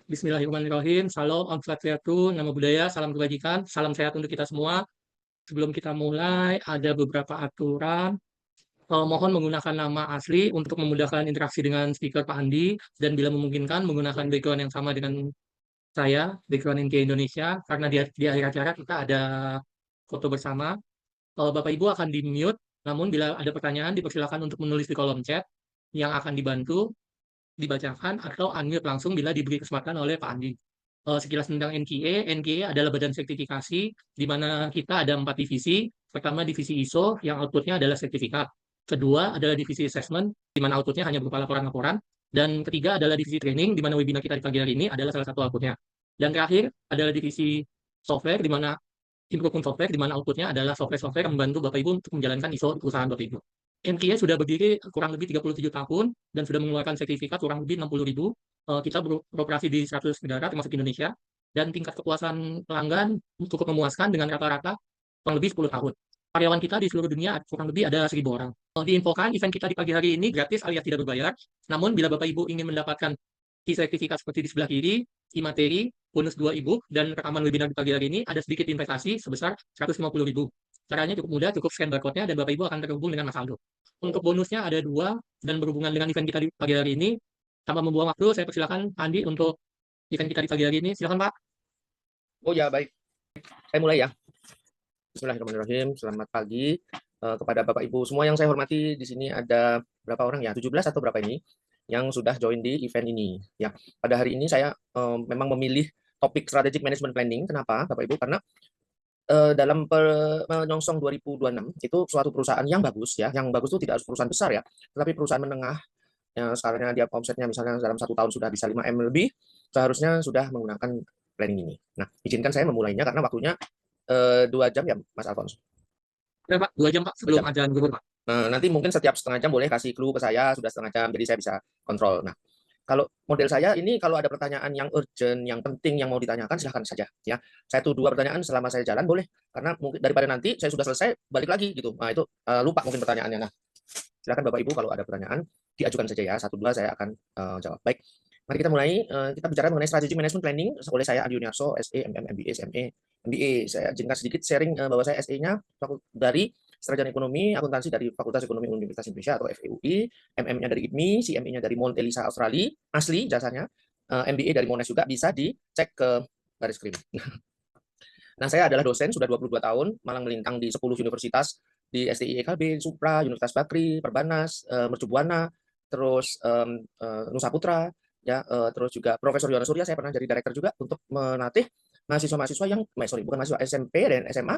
Bismillahirrahmanirrahim. Salam, Om Swastiastu, Namo Buddhaya, salam kebajikan, salam sehat untuk kita semua. Sebelum kita mulai, ada beberapa aturan. Mohon menggunakan nama asli untuk memudahkan interaksi dengan speaker Pak Andi, dan bila memungkinkan menggunakan background yang sama dengan saya, background Inti Indonesia, karena di akhir acara kita ada foto bersama. Bapak Ibu akan di-mute, namun bila ada pertanyaan dipersilakan untuk menulis di kolom chat yang akan dibantu dibacakan atau unmute langsung bila diberi kesempatan oleh Pak Andi. Sekilas tentang NKA, NKA adalah badan sertifikasi di mana kita ada 4 divisi. Pertama, divisi ISO yang outputnya adalah sertifikat. Kedua adalah divisi assessment di mana outputnya hanya berupa laporan-laporan. Dan ketiga adalah divisi training di mana webinar kita di pagi hari ini adalah salah satu outputnya. Dan terakhir adalah divisi software di mana improvement software di mana outputnya adalah software-software yang membantu Bapak Ibu untuk menjalankan ISO di perusahaan Bapak Ibu. NKA sudah berdiri kurang lebih 37 tahun dan sudah mengeluarkan sertifikat kurang lebih 60.000. Kita beroperasi di 100 negara termasuk Indonesia dan tingkat kepuasan pelanggan cukup memuaskan dengan rata-rata kurang lebih 10 tahun. Karyawan kita di seluruh dunia kurang lebih ada 1.000 orang. Diinfokan event kita di pagi hari ini gratis alias tidak berbayar. Namun bila Bapak Ibu ingin mendapatkan sertifikat seperti di sebelah kiri, e-materi, bonus 2 e-book, dan rekaman webinar di pagi hari ini ada sedikit investasi sebesar 150.000. Caranya cukup mudah, cukup scan barcode-nya dan Bapak Ibu akan terhubung dengan Mas Aldo. Untuk bonusnya ada 2 dan berhubungan dengan event kita di pagi hari ini. Tanpa membuang waktu, saya persilakan Andi untuk event kita di pagi hari ini. Silakan Pak. Oh ya, baik. Saya mulai ya. Bismillahirrahmanirrahim. Selamat pagi kepada Bapak Ibu semua yang saya hormati. Di sini ada berapa orang ya? 17 atau berapa ini yang sudah join di event ini. Ya, pada hari ini saya memang memilih topik strategic management planning. Kenapa, Bapak Ibu? Karena dalam menyongsong 2026 itu suatu perusahaan yang bagus ya. Yang bagus itu tidak harus perusahaan besar ya, tetapi perusahaan menengah yang sekarang dia omsetnya misalnya dalam 1 tahun sudah bisa 5M lebih, seharusnya sudah menggunakan planning ini. Nah, izinkan saya memulainya karena waktunya 2 jam ya, Mas Alphonse. Ya, Pak, 2 jam Pak sebelum ajaran zuhur Pak. Nanti mungkin setiap setengah jam boleh kasih clue ke saya sudah setengah jam, jadi saya bisa kontrol. Nah, kalau model saya ini kalau ada pertanyaan yang urgent, yang penting, yang mau ditanyakan silahkan saja ya. 1-2 pertanyaan selama saya jalan boleh, karena mungkin daripada nanti saya sudah selesai balik lagi gitu. Nah, itu lupa mungkin pertanyaannya. Nah, silakan Bapak Ibu kalau ada pertanyaan diajukan saja ya, 1-2 saya akan jawab. Baik, mari kita mulai. Kita bicara mengenai strategic management planning oleh saya Andi Yuniarso, SE, MM, MBA, SME, MBA. Saya izinkan sedikit sharing bahwa saya SE-nya dari Sarjana Ekonomi Akuntansi dari Fakultas Ekonomi Universitas Indonesia atau FEUI, MM-nya dari IPMI, CME-nya dari Mount Elisa Australia, asli jasanya, MBA dari Monash juga, bisa dicek ke garis krim. Nah, saya adalah dosen sudah 22 tahun, malang melintang di 10 universitas, di STI EKB, Supra, Universitas Bakri, Perbanas, Mercu Buana, terus Nusa Putra, ya, terus juga Profesor Yohanes Surya, saya pernah jadi direktur juga untuk melatih mahasiswa-mahasiswa yang, bukan mahasiswa SMP dan SMA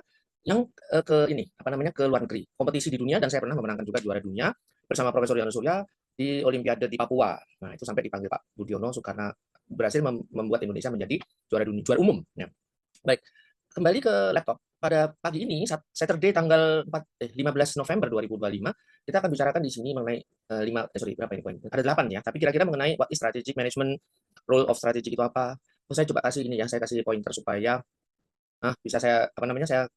yang ke luar negeri, kompetisi di dunia, dan saya pernah memenangkan juga juara dunia bersama Profesor Yohanes Surya di Olimpiade di Papua. Nah, itu sampai dipanggil Pak Budiono karena berhasil membuat Indonesia menjadi juara dunia, juara umum. Ya. Baik, kembali ke laptop. Pada pagi ini, Saturday tanggal 15 November 2025, kita akan bicarakan di sini mengenai berapa ini poin? Ada 8 ya, tapi kira-kira mengenai what is strategic management, role of strategic itu apa. Saya coba kasih ini ya, saya kasih pointer supaya bisa saya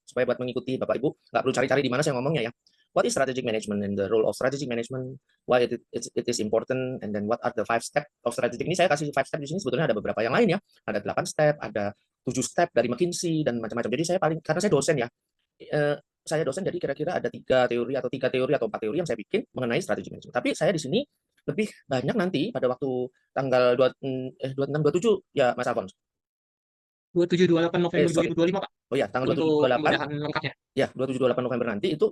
supaya buat mengikuti Bapak Ibu nggak perlu cari-cari di mana saya ngomongnya ya. What is strategic management and the role of strategic management, why it is important, and then what are the 5 step of strategic. Ini saya kasih 5 step di sini, sebetulnya ada beberapa yang lain ya, ada 8 step, ada 7 step dari McKinsey dan macam-macam. Jadi saya karena saya dosen ya, saya dosen, jadi kira-kira ada 3 teori atau 4 teori yang saya bikin mengenai strategic management. Tapi saya di sini lebih banyak nanti pada waktu tanggal 26 27 ya, Mas Alphonse. 27-28 November 2025 Pak. Oh ya, tanggal 27-28 lengkapnya. Ya, 27-28 November nanti itu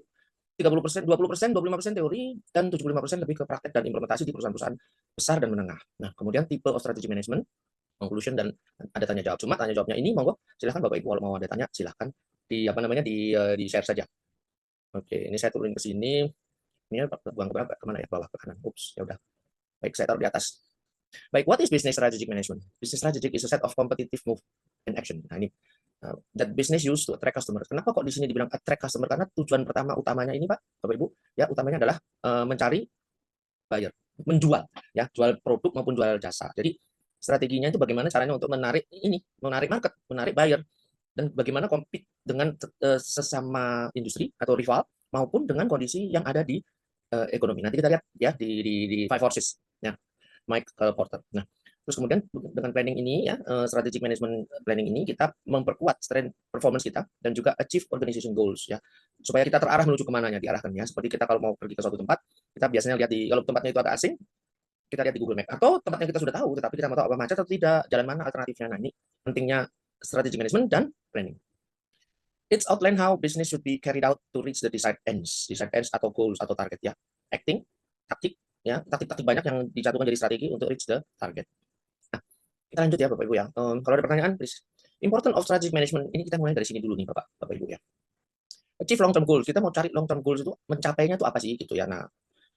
30%, 20%, 25% teori, dan 75% lebih ke praktek dan implementasi di perusahaan-perusahaan besar dan menengah. Nah, kemudian tipe of strategic management, conclusion, dan ada tanya jawab. Cuma tanya jawabnya ini monggo silahkan Bapak Ibu kalau mau ada tanya silahkan di share saja. Oke, ini saya turunin ke sini. Ini buang ke kemana ya? Bawah ke kanan. Ups, ya udah. Baik, saya taruh di atas. Baik, what is business strategic management? Business strategic is a set of competitive move and action. Nah, ini that business use to attract customer. Kenapa kok di sini dibilang attract customer? Karena tujuan utamanya ini Pak, Bapak Ibu, ya utamanya adalah mencari buyer, menjual, ya, jual produk maupun jual jasa. Jadi strateginya itu bagaimana caranya untuk menarik market, menarik buyer, dan bagaimana compete dengan sesama industri atau rival maupun dengan kondisi yang ada di ekonomi. Nanti kita lihat ya di Five Forces, ya, Mike Porter. Nah, Terus kemudian dengan planning ini ya, strategic management planning ini kita memperkuat strength performance kita dan juga achieve organization goals ya. Supaya kita terarah menuju kemana nya diarahkan ya. Seperti kita kalau mau pergi ke suatu tempat, kita biasanya lihat kalau tempatnya itu agak asing, kita lihat di Google Map atau tempat yang kita sudah tahu tetapi kita mau tahu apa macet atau tidak, jalan mana alternatifnya. Nah, ini pentingnya strategic management dan planning. It's outline how business should be carried out to reach the desired ends atau goals atau target ya. Acting, taktik ya, taktik-taktik banyak yang dijatuhkan jadi strategi untuk reach the target. Nah, kita lanjut ya Bapak Ibu ya. Kalau ada pertanyaan, please. Important of strategic management ini kita mulai dari sini dulu nih Bapak Ibu ya. Achieve long term goals. Kita mau cari long term goals itu mencapainya itu apa sih gitu ya. Nah,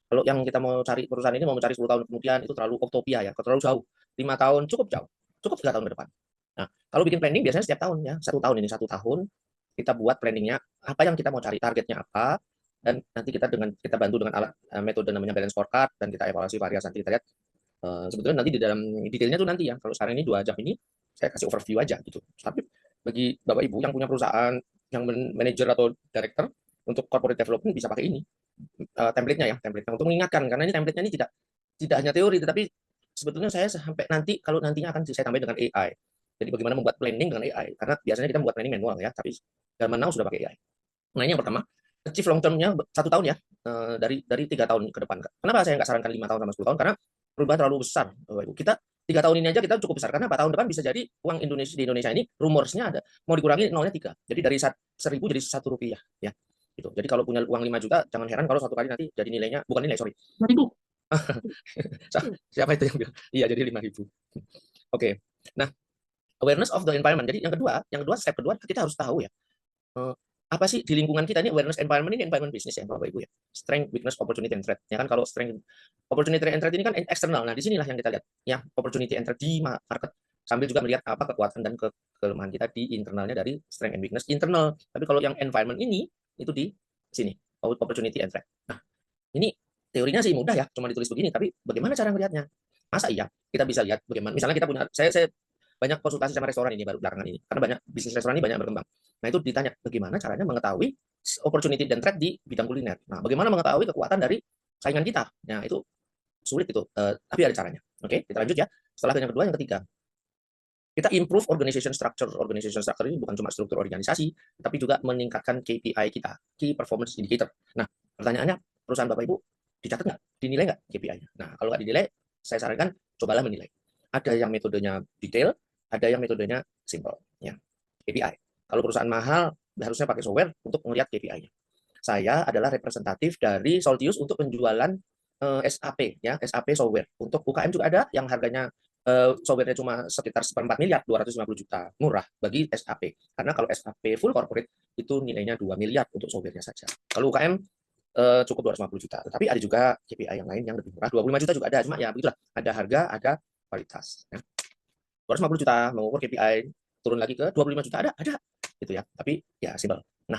kalau yang kita mau cari perusahaan ini mau mencari 10 tahun kemudian itu terlalu utopia ya, terlalu jauh. 5 tahun cukup jauh. Cukup 3 tahun ke depan. Nah, kalau bikin planning biasanya setiap tahun ya, 1 tahun kita buat planningnya apa yang kita mau cari, targetnya apa, dan nanti kita bantu dengan alat metode namanya balance scorecard dan kita evaluasi variasi nanti kita lihat sebetulnya nanti di dalam detailnya tuh nanti ya. Kalau sekarang ini 2 jam ini saya kasih overview aja gitu. Tapi bagi Bapak Ibu yang punya perusahaan, yang manajer atau director untuk corporate development bisa pakai ini template-nya untuk mengingatkan karena ini template-nya ini tidak hanya teori tetapi sebetulnya saya sampai nanti kalau nantinya akan saya tambah dengan AI. Jadi bagaimana membuat planning dengan AI karena biasanya kita membuat planning manual ya, tapi zaman now sudah pakai AI. Nah, ini yang pertama, achieve long term-nya 1 tahun ya, dari 3 tahun ke depan. Kenapa saya nggak sarankan 5 tahun sama 10 tahun? Karena perubahan terlalu besar. Kita 3 tahun ini aja kita cukup besar. Karena tahun depan bisa jadi uang Indonesia di Indonesia ini rumorsnya ada mau dikurangi nolnya 3. Jadi dari 1.000 jadi Rp1 ya. Gitu. Jadi kalau punya uang 5 juta, jangan heran kalau satu kali nanti jadi nilainya, bukan nilai, sorry. 5.000. Siapa itu yang bilang? Iya, jadi 5.000. Oke. Nah, awareness of the environment. Jadi yang kedua, step kedua kita harus tahu ya. Apa sih di lingkungan kita ini awareness environment ini environment bisnis ya Bapak Ibu ya. Strength, weakness, opportunity and threat. Ya kan kalau strength, opportunity and threat ini kan eksternal. Nah, di sinilah yang kita lihat ya, opportunity and threat di market sambil juga melihat apa kekuatan dan kelemahan kita di internalnya dari strength and weakness internal. Tapi kalau yang environment ini itu di sini, opportunity and threat. Nah, ini teorinya sih mudah ya, cuma ditulis begini, tapi bagaimana cara melihatnya? Masa iya kita bisa lihat bagaimana? Misalnya kita punya, saya banyak konsultasi sama restoran ini baru belakangan ini, karena banyak bisnis restoran ini banyak berkembang. Nah, itu ditanya bagaimana caranya mengetahui opportunity dan threat di bidang kuliner. Nah, bagaimana mengetahui kekuatan dari saingan kita? Nah, itu sulit itu, tapi ada caranya. Oke, kita lanjut ya. Setelah yang kedua, yang ketiga, kita improve organization structure. Organization structure ini bukan cuma struktur organisasi, tapi juga meningkatkan KPI kita, key performance indicator. Nah, pertanyaannya, perusahaan Bapak Ibu dicatat nggak? Dinilai nggak KPI-nya? Nah, kalau nggak dinilai, saya sarankan cobalah menilai. Ada yang metodenya detail, ada yang metodenya simple. Ya. KPI. Kalau perusahaan mahal, harusnya pakai software untuk melihat KPI-nya. Saya adalah representatif dari Soltius untuk penjualan SAP, ya, SAP software. Untuk UKM juga ada yang harganya software-nya cuma sekitar 1,4 miliar, 250 juta, murah bagi SAP. Karena kalau SAP full corporate itu nilainya 2 miliar untuk software-nya saja. Kalau UKM cukup 250 juta. Tapi ada juga KPI yang lain yang lebih murah, 25 juta juga ada. Cuma ya begitulah, ada harga, ada kualitas. Ya. 250 juta mengukur KPI, turun lagi ke 25 juta ada gitu ya. Tapi ya simpel. Nah,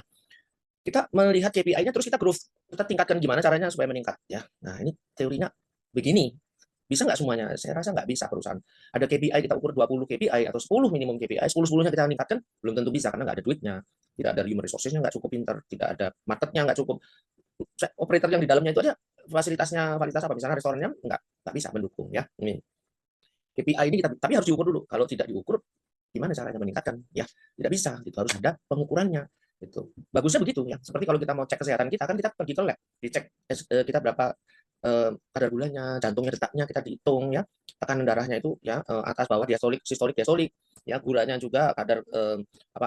kita melihat KPI-nya terus kita growth, kita tingkatkan gimana caranya supaya meningkat ya. Nah, ini teorinya begini. Bisa nggak semuanya? Saya rasa nggak bisa perusahaan. Ada KPI kita ukur 20 KPI atau 10 minimum KPI, 10-10-nya kita meningkatkan, belum tentu bisa karena nggak ada duitnya. Tidak ada human resources-nya nggak cukup pinter, tidak ada marketnya nggak cukup. Operator yang di dalamnya itu ada fasilitas apa? Misalnya restorannya nggak bisa mendukung ya. Ini KPI ini tapi harus diukur dulu. Kalau tidak diukur, gimana caranya meningkatkan? Ya, tidak bisa. Itu harus ada pengukurannya. Itu bagusnya begitu ya. Seperti kalau kita mau cek kesehatan kita kan kita pergi ke lab, dicek kita berapa kadar gulanya, jantungnya, detaknya kita dihitung ya, tekanan darahnya itu ya atas bawah diastolik, sistolik, diastolik, ya gulanya juga, kadar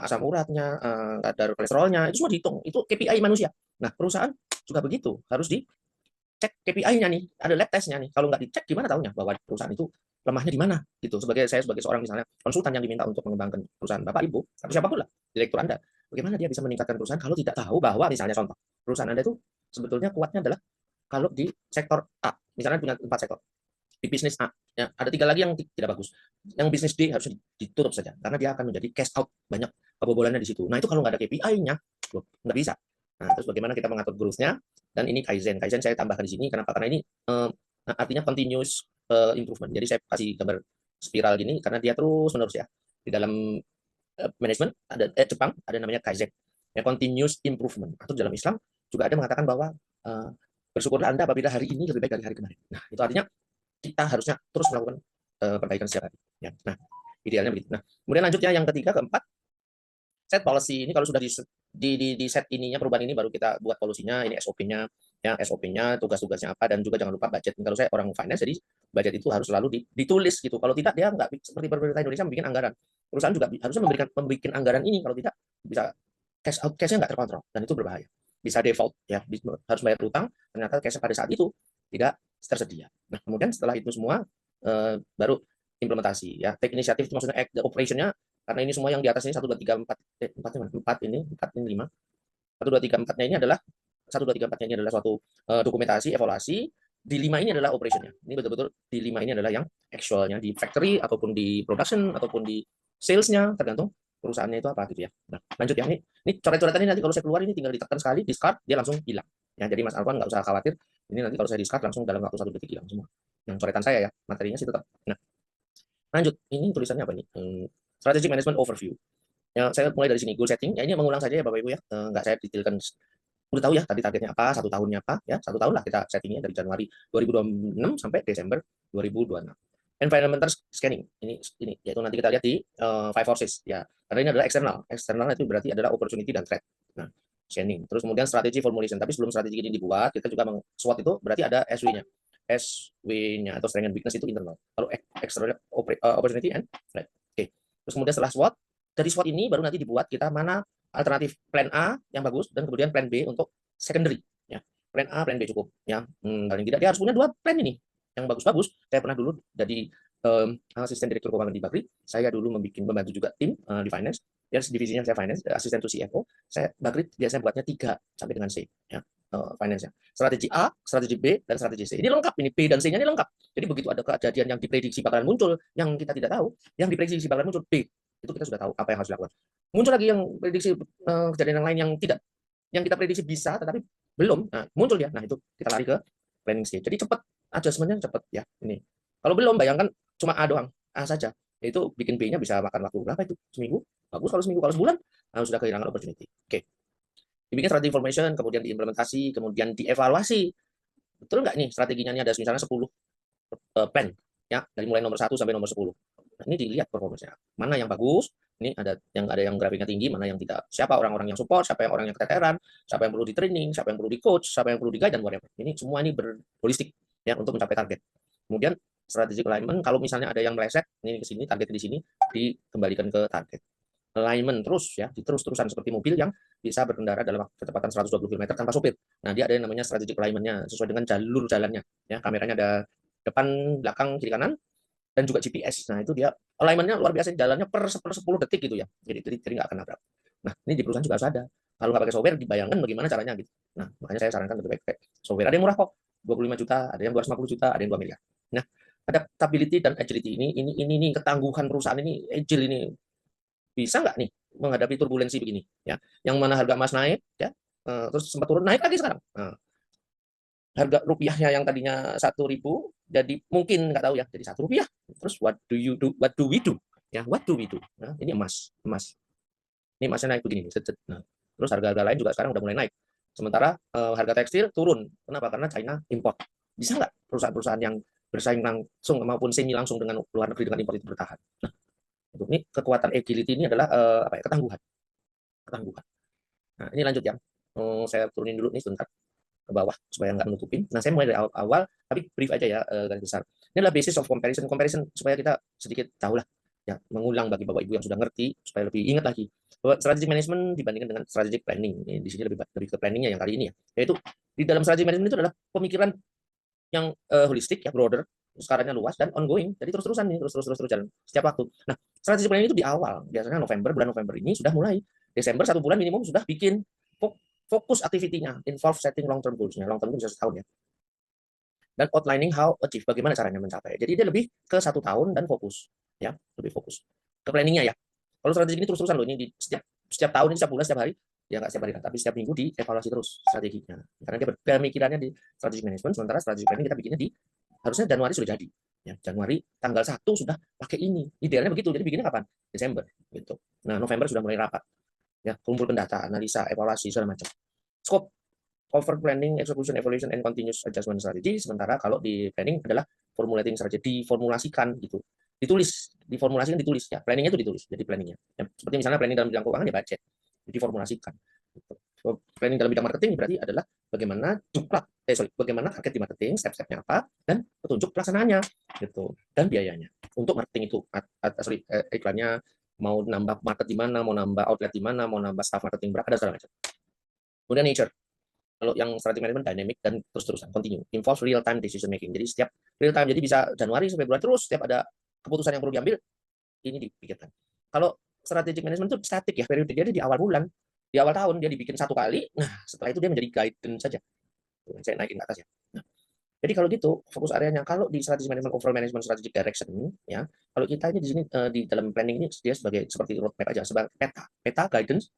asam uratnya, kadar kolesterolnya itu semua dihitung. Itu KPI manusia. Nah, perusahaan juga begitu, harus dicek KPI-nya nih, ada lab testnya nih. Kalau nggak dicek gimana tahunya bahwa perusahaan itu lemahnya di mana gitu. Saya sebagai seorang misalnya konsultan yang diminta untuk mengembangkan perusahaan Bapak Ibu atau siapapun lah, direktur Anda, bagaimana dia bisa meningkatkan perusahaan kalau tidak tahu bahwa misalnya contoh perusahaan Anda itu sebetulnya kuatnya adalah kalau di sektor A, misalnya punya 4 sektor. Di bisnis A, ya, ada 3 lagi yang tidak bagus. Yang bisnis D harus ditutup saja, karena dia akan menjadi cash out, banyak kebobolannya di situ. Nah, itu kalau nggak ada KPI-nya, nggak bisa. Nah, terus bagaimana kita mengatur growth-nya, dan ini Kaizen. Kaizen saya tambahkan di sini, kenapa? Karena ini artinya continuous improvement. Jadi saya kasih gambar spiral gini, karena dia terus-menerus ya. Di dalam manajemen, ada Jepang, ada namanya Kaizen. Ya, continuous improvement. Atau dalam Islam, juga ada mengatakan bahwa bersyukurlah Anda apabila hari ini lebih baik dari hari kemarin. Nah, itu artinya kita harusnya terus melakukan perbaikan setiap hari. Ya. Nah, idealnya begitu. Nah, kemudian lanjutnya yang ketiga, keempat, set policy. Ini kalau sudah di set ininya perubahan ini baru kita buat polisinya, ini SOP-nya, ya SOP-nya, tugas-tugasnya apa, dan juga jangan lupa budget. Kalau saya orang finance, jadi budget itu harus selalu ditulis gitu. Kalau tidak dia nggak seperti pemerintah Indonesia membuat anggaran. Perusahaan juga harusnya membuat anggaran ini. Kalau tidak bisa cash-nya nggak terkontrol dan itu berbahaya. Bisa default ya, harus bayar utang, ternyata cash pada saat itu tidak tersedia. Nah, kemudian setelah itu semua baru implementasi ya. Take initiative itu maksudnya act the operation-nya, karena ini semua yang di atas ini 1 2 3 4 4 ini 5. 1 2 3 4-nya ini adalah 1 2 3 4-nya ini adalah suatu dokumentasi, evaluasi. Di 5 ini adalah operation-nya. Ini betul-betul di 5 ini adalah yang actual-nya di factory ataupun di production ataupun di sales-nya, tergantung perusahaannya itu apa gitu ya. Nah, lanjut ya. Ini coret-coretan ini nanti kalau saya keluar ini tinggal ditekan sekali, discard, dia langsung hilang. Ya, jadi Mas Alvan nggak usah khawatir. Ini nanti kalau saya discard langsung dalam waktu 1 detik hilang semua. Yang coretan saya ya, materinya sih tetap. Nah, lanjut. Ini tulisannya apa nih? Strategic Management Overview. Ya, saya mulai dari sini, goal setting. Ya, ini mengulang saja ya Bapak Ibu ya. Nggak saya detailkan. Udah tahu ya tadi targetnya apa, 1 tahunnya apa ya. 1 tahun lah kita settingnya dari Januari 2026 sampai Desember 2026. Environmental scanning. Ini yaitu nanti kita lihat di 5 forces ya. Karena ini adalah eksternal. Eksternal itu berarti adalah opportunity dan threat. Nah, scanning. Terus kemudian strategi formulation. Tapi sebelum strategi ini dibuat, kita juga SWOT itu berarti ada SW-nya. SW-nya atau strength and weakness itu internal. Kalau external opportunity and threat. Oke. Terus kemudian setelah SWOT, dari SWOT ini baru nanti dibuat kita mana alternatif plan A yang bagus dan kemudian plan B untuk secondary ya. Plan A, plan B cukup ya. Paling tidak dia harus punya 2 plan ini yang bagus-bagus. Saya pernah dulu jadi asisten direktur keuangan di Bakri. Saya dulu membantu juga tim di finance. Ya, divisinya saya finance, asisten to CFO. Saya Bakri biasanya buatnya 3 sampai dengan C ya. Finance-nya. Strategi A, strategi B, dan strategi C. Ini lengkap, ini B dan C-nya ini lengkap. Jadi begitu ada kejadian yang diprediksi bakalan muncul, yang kita tidak tahu, yang diprediksi bakalan muncul B, itu kita sudah tahu apa yang harus dilakukan. Muncul lagi yang prediksi kejadian yang lain yang tidak, yang kita prediksi bisa tetapi belum, nah, muncul ya. Nah, itu kita lari ke planning stage. Jadi cepat, adjustment-nya cepat ya. Ini. Kalau belum, bayangkan cuma A doang, A saja. Itu bikin B-nya bisa makan waktu berapa itu? Seminggu? Bagus kalau seminggu, kalau sebulan sudah kehilangan opportunity. Oke. Dibikin strategi information, kemudian diimplementasi, kemudian dievaluasi. Betul nggak nih strateginya ini ada misalnya 10 plan ya, dari mulai nomor 1 sampai nomor 10. Nah, ini dilihat performanya. Mana yang bagus, ini ada yang grafiknya tinggi, mana yang tidak. Siapa orang-orang yang support, siapa yang orang yang keteteran, siapa yang perlu di training, siapa yang perlu di coach, siapa yang perlu di guide dan whatever. Ini semua ini berholistik ya untuk mencapai target. Kemudian strategic alignment, kalau misalnya ada yang meleset, ini ke sini, target di sini dikembalikan ke target. Alignment terus ya, terus-terusan seperti mobil yang bisa berkendara dalam kecepatan 120 km tanpa sopir. Nah, dia ada yang namanya strategic alignment-nya sesuai dengan jalur jalannya. Ya, kameranya ada depan, belakang, kiri kanan, dan juga GPS. Nah, itu dia alignment-nya luar biasa, jalannya per 10 detik gitu ya. Jadi nggak akan nabrak. Nah, ini di perusahaan juga harus ada. Kalau nggak pakai software, dibayangkan bagaimana caranya gitu. Nah, makanya saya sarankan lebih baik pakai software. Ada yang murah kok, 25 juta, ada yang 250 juta, ada yang 2 miliar. Nah, adaptability dan agility ini ketangguhan perusahaan ini, agile ini bisa nggak nih menghadapi turbulensi begini ya, yang mana harga emas naik ya, terus sempat turun naik lagi sekarang. Harga rupiahnya yang tadinya 1.000 jadi mungkin nggak tahu ya jadi Rp1. Terus what do we do ya, what do we do. Nah, ini emas ini emasnya naik begini. Nah, terus harga-harga lain juga sekarang udah mulai naik, sementara harga tekstil turun. Kenapa? Karena China import. Bisa nggak perusahaan-perusahaan yang bersaing langsung maupun semi langsung dengan luar negeri dengan import itu bertahan? Nah, ini kekuatan agility ini adalah ketangguhan. Nah, ini lanjut ya. Saya turunin dulu nih sebentar ke bawah supaya nggak menutupin. Nah, saya mulai dari awal, tapi brief aja ya, garis besar. Ini adalah basis of comparison supaya kita sedikit tahu lah ya, mengulang bagi Bapak Ibu yang sudah ngerti supaya lebih ingat lagi bahwa strategic management dibandingkan dengan strategic planning. Di sini lebih ke planningnya yang kali ini ya. Yaitu di dalam strategic management itu adalah pemikiran yang holistik ya, broader, skalanya luas dan ongoing. Jadi terus-terusan nih, terus jalan setiap waktu. Nah, strategic planning itu di awal, biasanya bulan November ini sudah mulai. Desember 1 bulan minimum sudah bikin fokus aktivitinya, involve setting long term goals-nya. Long term itu bisa setahun ya. Dan outlining how achieve, bagaimana caranya mencapai. Jadi dia lebih ke 1 tahun dan fokus ya, lebih fokus ke planningnya ya. Kalau strategi ini terus-terusan loh, ini di setiap tahun, ini setiap bulan, setiap hari, ya nggak setiap hari, tapi setiap minggu dievaluasi terus strateginya. Karena dia pemikirannya di strategic management, sementara strategic planning kita bikinnya di harusnya Januari sudah jadi. Ya, Januari tanggal 1 sudah pakai ini. Idealnya begitu. Jadi bikinnya kapan? Desember gitu. Nah, November sudah mulai rapat. Ya, kumpulkan data, analisa, evaluasi segala macam. Scope, cover planning, execution, evaluation, and continuous adjustment strategy. Sementara kalau di planning adalah formulating strategi, diformulasikan gitu. Diformulasikan, ditulis ya. Planningnya itu ditulis, jadi planningnya. Ya, seperti misalnya planning dalam bidang keuangan ya budget, diformulasikan. Gitu. So, planning dalam bidang marketing berarti adalah bagaimana bagaimana target di marketing, step-stepnya apa, dan petunjuk pelaksanaannya, gitu, dan biayanya. Untuk marketing itu, iklannya mau nambah market di mana, mau nambah outlet di mana, mau nambah staff marketing berapa, ada segala macam. Kemudian nature. Kalau yang strategi manajemen dynamic dan terus-terusan, continue, involves real time decision making. Jadi setiap real time, jadi bisa Januari sampai Februari terus, setiap ada keputusan yang perlu diambil, ini dipikirkan. Kalau strategic management itu statik ya, periode dia di awal bulan, di awal tahun dia dibikin satu kali, nah setelah itu dia menjadi guidance saja. Saya naikin ke atas ya. Nah, jadi kalau gitu fokus areanya, kalau di strategic management, overall management, strategic direction ya, kalau kita ini di sini di dalam planning ini dia sebagai seperti roadmap aja, sebagai peta guidance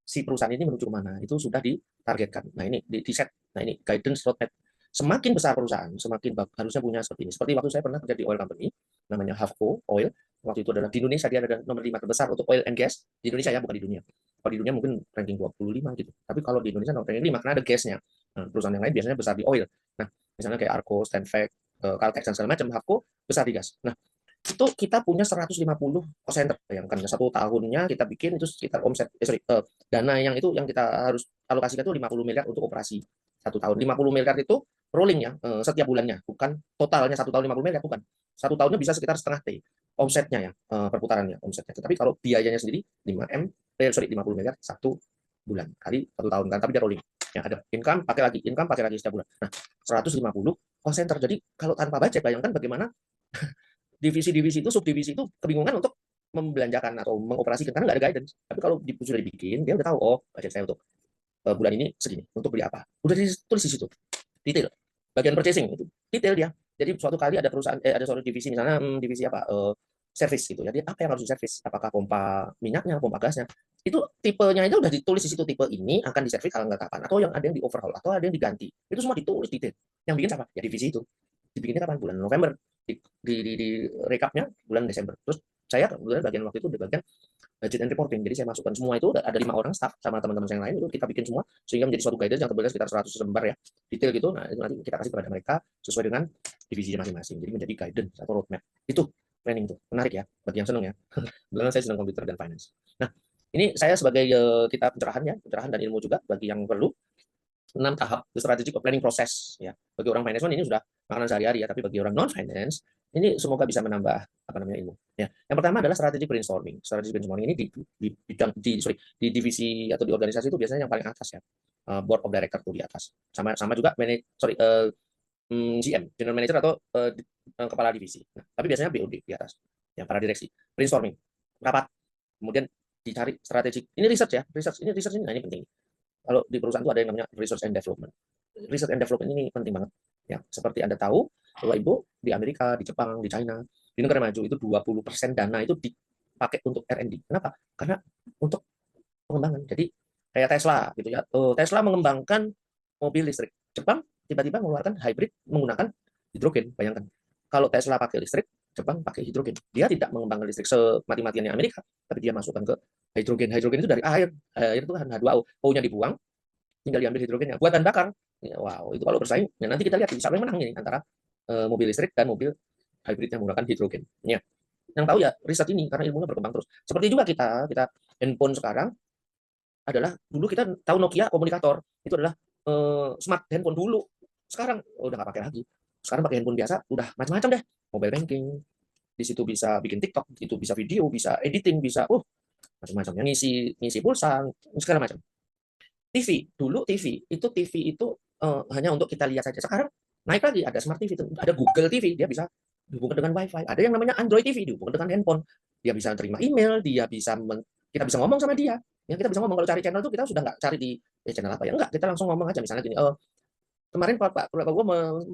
si perusahaan ini menuju mana, itu sudah ditargetkan. Nah ini di set. Nah ini guidance roadmap. Semakin besar perusahaan, semakin harusnya punya seperti ini. Seperti waktu saya pernah kerja di oil company, namanya Havco Oil. Waktu itu adalah di Indonesia dia ada nomor 5 terbesar untuk oil and gas di Indonesia ya, bukan di dunia. Kalau di dunia mungkin ranking 25 gitu. Tapi kalau di Indonesia ranking 5 karena ada gasnya. Nah, perusahaan yang lain biasanya besar di oil. Nah, misalnya kayak Arco, Stanvac, Caltex dan segala macam, Havco besar di gas. Nah, itu kita punya 150 cost center. Bayangkan satu tahunnya kita bikin itu sekitar dana yang kita harus alokasikan itu 50 miliar untuk operasi satu tahun. 50 miliar itu rolling ya, setiap bulannya, bukan totalnya satu tahun 50 miliar, bukan. Satu tahunnya bisa sekitar setengah T omsetnya ya, perputarannya omsetnya. Tapi kalau biayanya sendiri 50 miliar satu bulan kali satu tahun kan, tapi dia rolling. Ya ada income pakai lagi setiap bulan. Nah, 150 cost center. Jadi kalau tanpa budget, bayangkan bagaimana divisi-divisi itu, subdivisi itu kebingungan untuk membelanjakan atau mengoperasikan karena nggak ada guidance. Tapi kalau sudah dibikin, dia udah tahu, oh budget saya untuk bulan ini segini, untuk beli apa. Udah ditulis di situ, detail. Bagian purchasing itu detail dia. Jadi suatu kali ada perusahaan, ada suatu divisi, misalnya divisi apa, service gitu ya. Dia apa yang harus diservis? Apakah pompa minyaknya, pompa gasnya? Itu tipenya itu udah ditulis di situ, tipe ini akan diservis kalau nggak kapan, atau yang ada yang di overhaul, atau ada yang diganti. Itu semua ditulis detail. Yang bikin siapa? Ya divisi itu. Dibikinnya kapan? Bulan November. Di recapnya bulan Desember. Terus saya kemudian bagian waktu itu di bagian budget and reporting. Jadi saya masukkan semua itu, ada 5 orang staff sama teman-teman saya yang lain, itu kita bikin semua sehingga menjadi suatu guidance yang tebelnya sekitar 100 lembar ya, detail gitu. Nah itu nanti kita kasih kepada mereka sesuai dengan divisi masing-masing. Jadi menjadi guidance atau roadmap. Itu planning tuh menarik ya bagi yang seneng ya. Kebetulan saya senang komputer dan finance. Nah ini saya sebagai kita pencerahan dan ilmu juga bagi yang perlu. 6 tahap strategic planning proses ya. Bagi orang finance ini sudah makanan sehari-hari ya, tapi bagi orang non finance ini semoga bisa menambah ilmu ya. Yang pertama adalah strategic brainstorming. Strategic brainstorming ini di divisi atau di organisasi itu biasanya yang paling atas ya. Board of director tuh di atas. Sama juga GM, general manager atau kepala divisi. Nah, tapi biasanya BOD di atas. Ya, para direksi. Brainstorming, rapat. Kemudian dicari strategik. Ini research ya, research ini, nah ini penting. Kalau di perusahaan itu ada yang namanya research and development. Research and development ini penting banget. Ya, seperti Anda tahu, Bapak Ibu, di Amerika, di Jepang, di China, di negara maju itu 20% dana itu dipakai untuk R&D. Kenapa? Karena untuk pengembangan. Jadi kayak Tesla gitu ya. Tesla mengembangkan mobil listrik. Jepang tiba-tiba mengeluarkan hybrid menggunakan hidrogen. Bayangkan. Kalau Tesla pakai listrik, Jepang pakai hidrogen. Dia tidak mengembangkan listrik semati-matiannya Amerika, tapi dia masukkan ke hidrogen. Hidrogen itu dari air. Air itu kan H2O. O-nya dibuang, tinggal diambil hidrogennya. Buat bahan bakar. Ya, wow, itu kalau bersaing. Ya, nanti kita lihat siapa yang menang ini antara mobil listrik dan mobil hybrid yang menggunakan hidrogen. Ya. Yang tahu ya riset ini karena ilmunya berkembang terus. Seperti juga kita handphone sekarang adalah dulu kita tahu Nokia komunikator itu adalah smart handphone dulu. Sekarang udah nggak pakai lagi. Sekarang pakai handphone biasa, udah macam-macam deh. Mobile banking, di situ bisa bikin TikTok, itu bisa video, bisa editing, bisa macam-macam. Yang ngisi pulsa, segala macam. TV itu hanya untuk kita lihat saja. Sekarang naik lagi ada smart TV itu, ada Google TV, dia bisa dihubungkan dengan WiFi. Ada yang namanya Android TV dihubungkan dengan handphone. Dia bisa terima email, kita bisa ngomong sama dia. Ya kita bisa ngomong, kalau cari channel itu kita sudah nggak cari di channel apa ya, enggak, kita langsung ngomong aja misalnya gini, kemarin Pak gue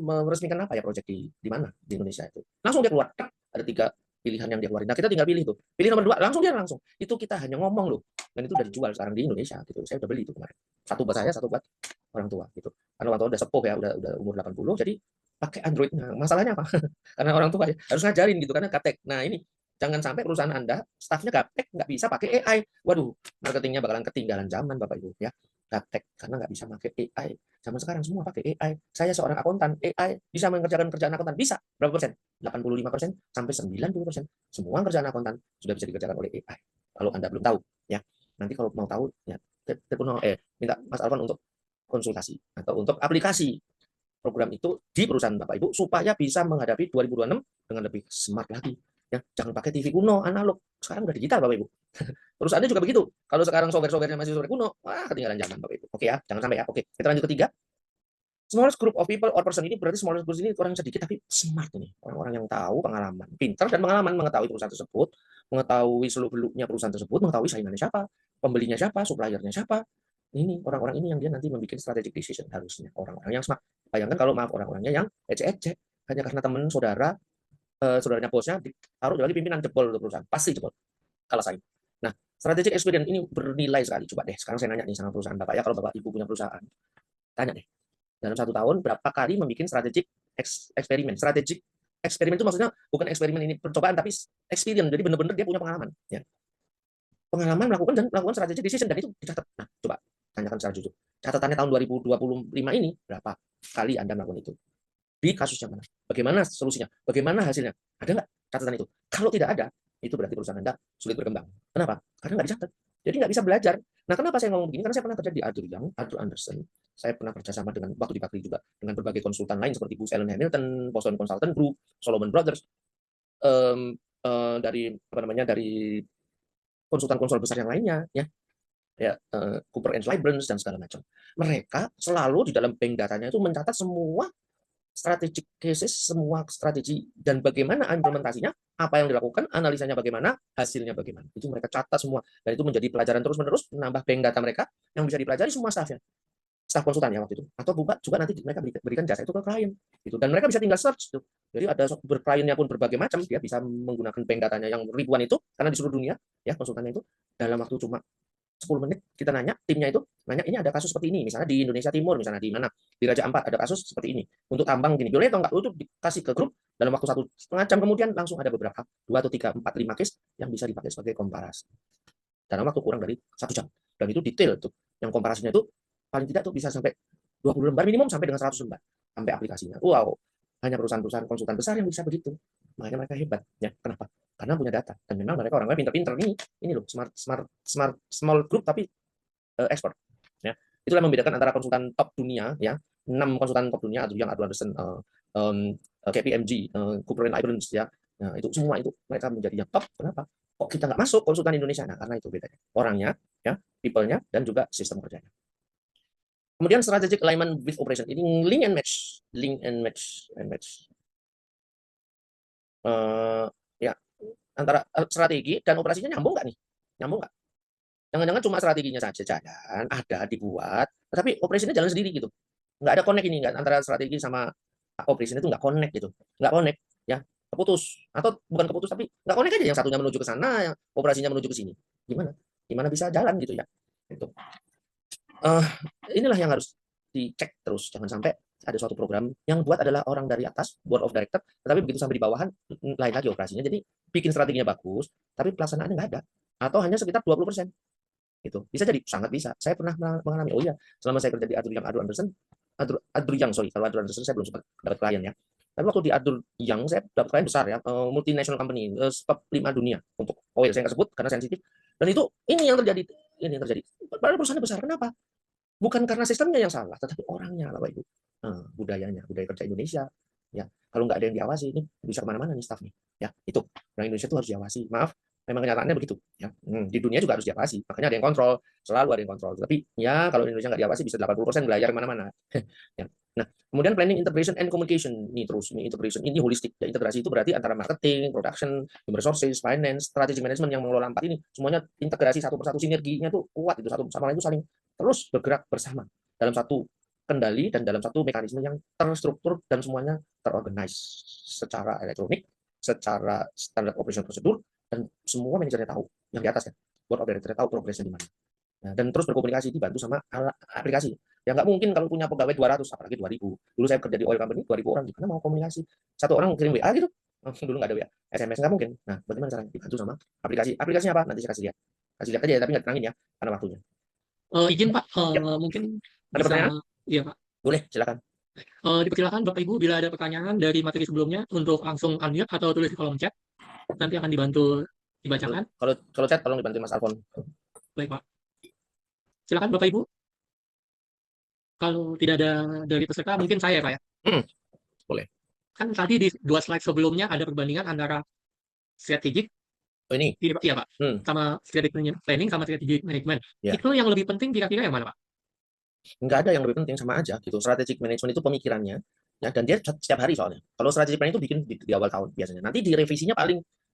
meresmikan apa ya proyek di mana di Indonesia itu, langsung dia keluar, ada 3 pilihan yang dia keluarin. Nah kita tinggal pilih tuh, pilih nomor 2, langsung itu kita hanya ngomong loh, dan itu udah dijual sekarang di Indonesia gitu. Saya udah beli itu kemarin, satu buat saya, satu buat orang tua gitu, karena orang tua udah sepuh ya, udah umur 80, jadi pakai Android. Nah masalahnya apa? Karena orang tua ya harus ngajarin gitu, karena gaptek. Nah ini jangan sampai perusahaan Anda staffnya gaptek, nggak bisa pakai AI. Waduh, marketingnya bakalan ketinggalan zaman Bapak Ibu ya. gaptek karena nggak bisa pakai AI. Zaman sekarang semua pakai AI. Saya seorang akuntan, AI bisa mengerjakan kerjaan akuntan. Bisa. Berapa persen? 85% sampai 90%. Semua kerjaan akuntan sudah bisa dikerjakan oleh AI. Kalau Anda belum tahu, ya. Nanti kalau mau tahu, ya, minta Mas Alvan untuk konsultasi atau untuk aplikasi program itu di perusahaan Bapak Ibu supaya bisa menghadapi 2026 dengan lebih smart lagi. Ya, jangan pakai TV kuno, analog. Sekarang udah digital Bapak Ibu. Perusahaannya juga begitu. Kalau sekarang software-softwarenya masih software kuno, wah ketinggalan zaman Bapak Ibu. Oke ya, jangan sampai ya. Oke, kita lanjut ketiga. Smallest group of people or person, ini berarti smallest group ini orang sedikit tapi smart ini. Orang-orang yang tahu pengalaman, pintar dan pengalaman mengetahui perusahaan tersebut, mengetahui seluk-beluknya perusahaan tersebut, mengetahui saingannya siapa, pembelinya siapa, suppliernya siapa. Ini orang-orang ini yang dia nanti membuat strategic decision harusnya. Orang-orang yang smart. Bayangkan kalau maaf orang-orangnya yang ecek-ecek hanya karena teman saudara, saudaranya bosnya taruh jadi pimpinan, jebol untuk perusahaan. Pasti jebol. Kalah saing. Nah, strategic experience ini bernilai sekali. Coba deh, sekarang saya nanya nih sama perusahaan Bapak ya, kalau Bapak Ibu punya perusahaan, tanya deh, dalam 1 tahun berapa kali membuat strategic eksperimen. Strategic eksperimen itu maksudnya bukan eksperimen ini percobaan, tapi experience. Jadi benar-benar dia punya pengalaman. Ya. Pengalaman melakukan strategic decision, dan itu dicatat. Nah, coba tanyakan secara jujur. Catatannya tahun 2025 ini berapa kali Anda melakukan itu? Di kasus yang mana? Bagaimana solusinya? Bagaimana hasilnya? Ada nggak catatan itu? Kalau tidak ada, itu berarti perusahaan Anda sulit berkembang. Kenapa? Karena nggak dicatat. Jadi nggak bisa belajar. Nah, kenapa saya ngomong begini? Karena saya pernah kerja di Arthur Young, Arthur Andersen. Saya pernah kerjasama dengan waktu di Bakri juga dengan berbagai konsultan lain seperti Booz Allen Hamilton, Boston Consultant Group, Solomon Brothers, dari apa namanya dari konsultan-konsultan besar yang lainnya, ya Cooper and Lybrand dan segala macam. Mereka selalu di dalam bank datanya itu mencatat semua strategic cases, semua strategi, dan bagaimana implementasinya, apa yang dilakukan, analisanya bagaimana, hasilnya bagaimana. Itu mereka catat semua. Dan itu menjadi pelajaran terus-menerus, menambah bank data mereka yang bisa dipelajari semua staffnya. Staff konsultan ya waktu itu. Atau juga nanti mereka berikan jasa itu ke klien. Gitu. Dan mereka bisa tinggal search. Tuh. Jadi ada kliennya pun berbagai macam, dia bisa menggunakan bank datanya yang ribuan itu, karena di seluruh dunia, ya konsultannya itu, dalam waktu cuma 10 menit kita nanya, timnya itu nanya, ini ada kasus seperti ini, misalnya di Indonesia Timur, misalnya di mana, di Raja Ampat ada kasus seperti ini, untuk tambang gini, boleh atau enggak, itu dikasih ke grup, dalam waktu 1,5 jam kemudian langsung ada beberapa, 2 atau 3, 4, 5 case yang bisa dipakai sebagai komparasi. Dalam waktu kurang dari 1 jam. Dan itu detail tuh, yang komparasinya itu paling tidak tuh bisa sampai 20 lembar minimum sampai dengan 100 lembar, sampai aplikasinya. Wow, hanya perusahaan-perusahaan konsultan besar yang bisa begitu. Makanya mereka hebat. Ya, kenapa? Karena punya data. Dan memang mereka orangnya pinter-pinter. Ini loh, small group tapi expert. Ya. Itulah membedakan antara konsultan top dunia, ya, 6 konsultan top dunia, yang Andersen, KPMG, Cooper and Lybrand, ya. Nah, itu semua itu mereka menjadi yang top. Kenapa? Kok kita nggak masuk konsultan Indonesia? Nah, karena itu bedanya. Orangnya, ya, people-nya, dan juga sistem kerjanya. Kemudian strategic alignment with operation. Ini link and match. Link and match. Ya, antara strategi dan operasinya nyambung nggak nih? Nyambung nggak? Jangan-jangan cuma strateginya saja jalan, ada dibuat, tapi operasinya jalan sendiri gitu. Nggak ada connect ini, nggak antara strategi sama operation itu nggak connect gitu. Nggak connect, ya. Keputus. Atau bukan keputus, tapi nggak connect aja. Yang satunya menuju ke sana, yang operasinya menuju ke sini. Gimana? Gimana bisa jalan gitu ya? Itu. Inilah yang harus dicek terus. Jangan sampai ada suatu program yang buat adalah orang dari atas, board of director, tetapi begitu sampai di bawahan, lain lagi operasinya. Jadi bikin strateginya bagus, tapi pelaksanaannya nggak ada. Atau hanya sekitar 20%. Gitu. Bisa jadi, sangat bisa. Saya pernah mengalami, oh iya, selama saya kerja di Arthur Andersen, kalau Arthur Andersen saya belum sempat dapat klien ya. Tapi waktu di Arthur Young saya dapat klien besar ya, multinational company, top 5 dunia untuk oil, saya nggak sebut karena sensitif. Dan itu ini yang terjadi. Padahal perusahaannya besar. Kenapa? Bukan karena sistemnya yang salah, tetapi orangnya, Bapak Ibu. Budaya kerja Indonesia. Ya, kalau nggak ada yang diawasi, ini bisa kemana-mana nih staff nih. Ya, itu orang Indonesia itu harus diawasi. Maaf, memang kenyataannya begitu. Ya, di dunia juga harus diawasi. Makanya ada yang kontrol, selalu ada yang kontrol. Tapi ya, kalau Indonesia nggak diawasi bisa 80% belayar kemana-mana. Ya. Nah, kemudian planning, integration, and communication. Ini terus, ini integration, ini holistik. Ya, integrasi itu berarti antara marketing, production, human resources, finance, strategic management yang mengelola 4 ini. Semuanya integrasi satu persatu, sinerginya tuh kuat, itu satu sama lain itu saling terus bergerak bersama dalam satu kendali dan dalam satu mekanisme yang terstruktur dan semuanya terorganize secara elektronik, secara standar operation prosedur, dan semua manajernya tahu, yang di atas ya, board of director tahu progresnya di mana. Nah, dan terus berkomunikasi dibantu sama aplikasi. Ya nggak mungkin kalau punya pegawai 200, apalagi 2000. Dulu saya kerja di oil company 2000 orang, gimana mau komunikasi? Satu orang kirim WA gitu. Dulu nggak ada WA, SMS nggak mungkin. Nah, bagaimana caranya? Dibantu sama aplikasi. Aplikasinya apa? Nanti saya kasih lihat. Kasih lihat aja ya, tapi nggak terangin ya, karena waktunya. Izin Pak, Ya, mungkin ada bisa, pertanyaan? iya Pak. Boleh, silakan. Dipersilakan Bapak Ibu bila ada pertanyaan dari materi sebelumnya untuk langsung unmute atau tulis di kolom chat. Nanti akan dibantu dibacakan. Kalau kalau chat tolong dibantu Mas Alfon. Baik Pak. Silakan Bapak Ibu. Kalau tidak ada dari peserta, mungkin saya Pak ya. Hmm, boleh. Kan tadi di 2 slide sebelumnya ada perbandingan antara strategic, Oh ini. iya Pak, Hmm, sama strategic planning sama strategic management. ya. Itu yang lebih penting kira-kira yang mana Pak? Nggak ada yang lebih penting, sama aja gitu. Strategic management itu pemikirannya, ya, dan dia setiap hari soalnya. Kalau strategic planning itu bikin di awal tahun biasanya. Nanti direvisinya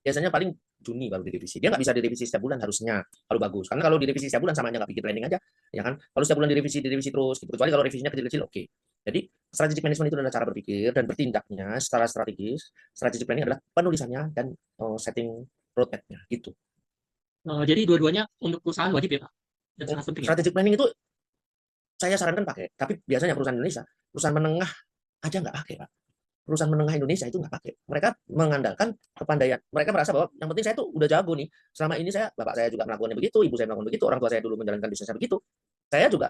biasanya paling Juni baru direvisi. Dia nggak bisa direvisi setiap bulan harusnya kalau bagus. Karena kalau direvisi setiap bulan sama aja nggak bikin planning aja, ya kan? Kalau setiap bulan direvisi terus, gitu. Kecuali kalau revisinya kecil-kecil, oke. Jadi strategic management itu adalah cara berpikir dan bertindaknya secara strategis. Strategic planning adalah penulisannya dan setting roadmap-nya gitu. Jadi dua-duanya untuk perusahaan wajib ya Pak? Dan sangat penting ya? Strategic planning itu saya sarankan pakai, tapi biasanya perusahaan Indonesia, perusahaan menengah aja nggak pakai, Pak. Perusahaan menengah Indonesia itu nggak pakai. Mereka mengandalkan kepandaian. Mereka merasa bahwa yang penting saya tuh udah jago nih. Selama ini bapak saya juga melakukannya begitu, ibu saya melakukan begitu, orang tua saya dulu menjalankan bisnisnya begitu. Saya juga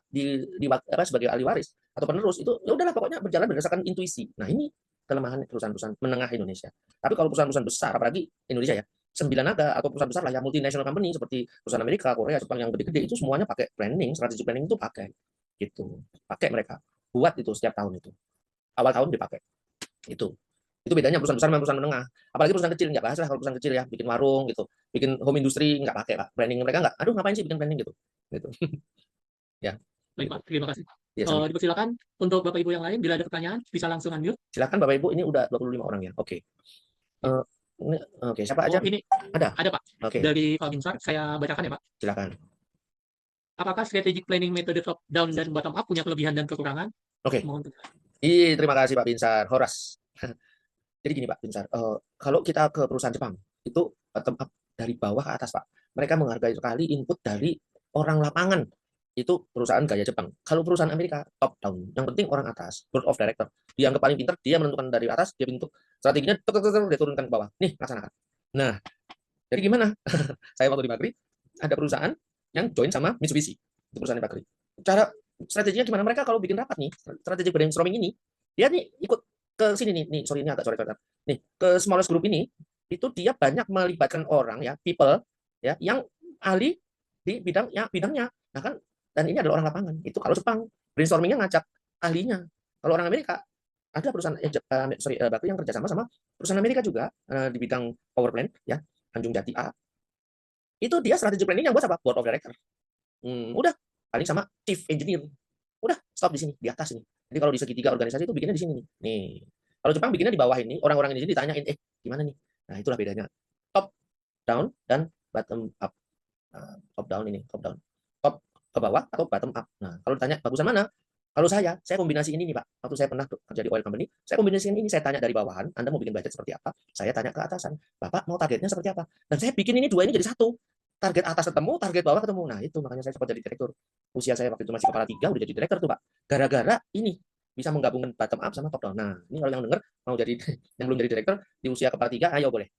sebagai ahli waris atau penerus itu ya udahlah pokoknya berjalan berdasarkan intuisi. Nah ini kelemahan perusahaan-perusahaan menengah Indonesia. Tapi kalau perusahaan-perusahaan besar, apalagi Indonesia ya, sembilan naga atau perusahaan besar lah ya multinational company seperti perusahaan Amerika, Korea, Jepang yang gede-gede itu semuanya pakai planning, strategic planning itu pakai gitu, pakai mereka buat itu setiap tahun itu awal tahun dipakai itu bedanya perusahaan besar sama perusahaan menengah. Apalagi perusahaan kecil nggak bahas lah. Kalau perusahaan kecil ya bikin warung gitu, bikin home industry nggak pakai Pak, planning mereka nggak, aduh ngapain sih bikin planning gitu gitu. Ya Baik gitu. Pak, terima kasih. Ya sama. Dipersilakan untuk Bapak Ibu yang lain bila ada pertanyaan bisa langsung unmute. Silakan Bapak Ibu, ini udah 25 orang ya, oke. Ya. Eh, oke, siapa Oh aja ini ada? ada Pak, Oke, dari Pak Binsar, saya bacakan ya Pak. silakan. Apakah strategic planning metode top down dan bottom up punya kelebihan dan kekurangan? Oke, Mohon terima kasih Pak Binsar Horas. Jadi gini Pak Binsar, kalau kita ke perusahaan Jepang itu bottom up, dari bawah ke atas Pak. Mereka menghargai sekali input dari orang lapangan. Itu perusahaan gaya Jepang. Kalau perusahaan Amerika top down, yang penting orang atas, board of director. Dia yang paling pintar, dia menentukan dari atas, dia bentuk strateginya, dia turunkan ke bawah. Nih, laksanakan. Nah, jadi gimana? Saya waktu di Bakri ada perusahaan yang join sama Mitsubishi. Itu perusahaan di Bakri. Cara strateginya gimana? Mereka kalau bikin rapat nih, strategi brainstorming ini, dia nih ikut ke sini nih, sorry ini agak coret-coret. Nih, ke smallest group ini, itu dia banyak melibatkan orang ya, people ya, yang ahli di bidangnya. Nah kan, dan ini adalah orang lapangan. Itu kalau Jepang brainstormingnya ngajak ahlinya. Kalau orang Amerika ada perusahaan Bakri yang kerjasama sama perusahaan Amerika juga di bidang power plant ya, Tanjung Jati A. Itu dia strategi planning yang buat apa? Board of director. Udah paling sama chief engineer. Udah stop di sini, di atas ini. Jadi kalau di segitiga organisasi itu bikinnya di sini nih. Nih. Kalau Jepang bikinnya di bawah ini, orang-orang ini ditanyain, gimana nih? Nah, itulah bedanya. Top down dan bottom up. Nah, top down ini, top down. Top ke bawah atau bottom up. Nah, kalau ditanya bagusan mana? Kalau saya kombinasiin ini Pak. Waktu saya pernah kerja di oil company, saya kombinasiin ini, saya tanya dari bawahan, Anda mau bikin budget seperti apa? Saya tanya ke atasan, Bapak mau targetnya seperti apa? Dan saya bikin ini dua ini jadi satu. Target atas ketemu, target bawah ketemu. Nah, itu makanya saya sempat jadi direktur. Usia saya waktu itu masih kepala 3, udah jadi direktur tuh Pak. Gara-gara ini bisa menggabungkan bottom up sama top down. Nah, ini kalau yang dengar mau jadi yang belum jadi direktur di usia kepala 3, ayo boleh.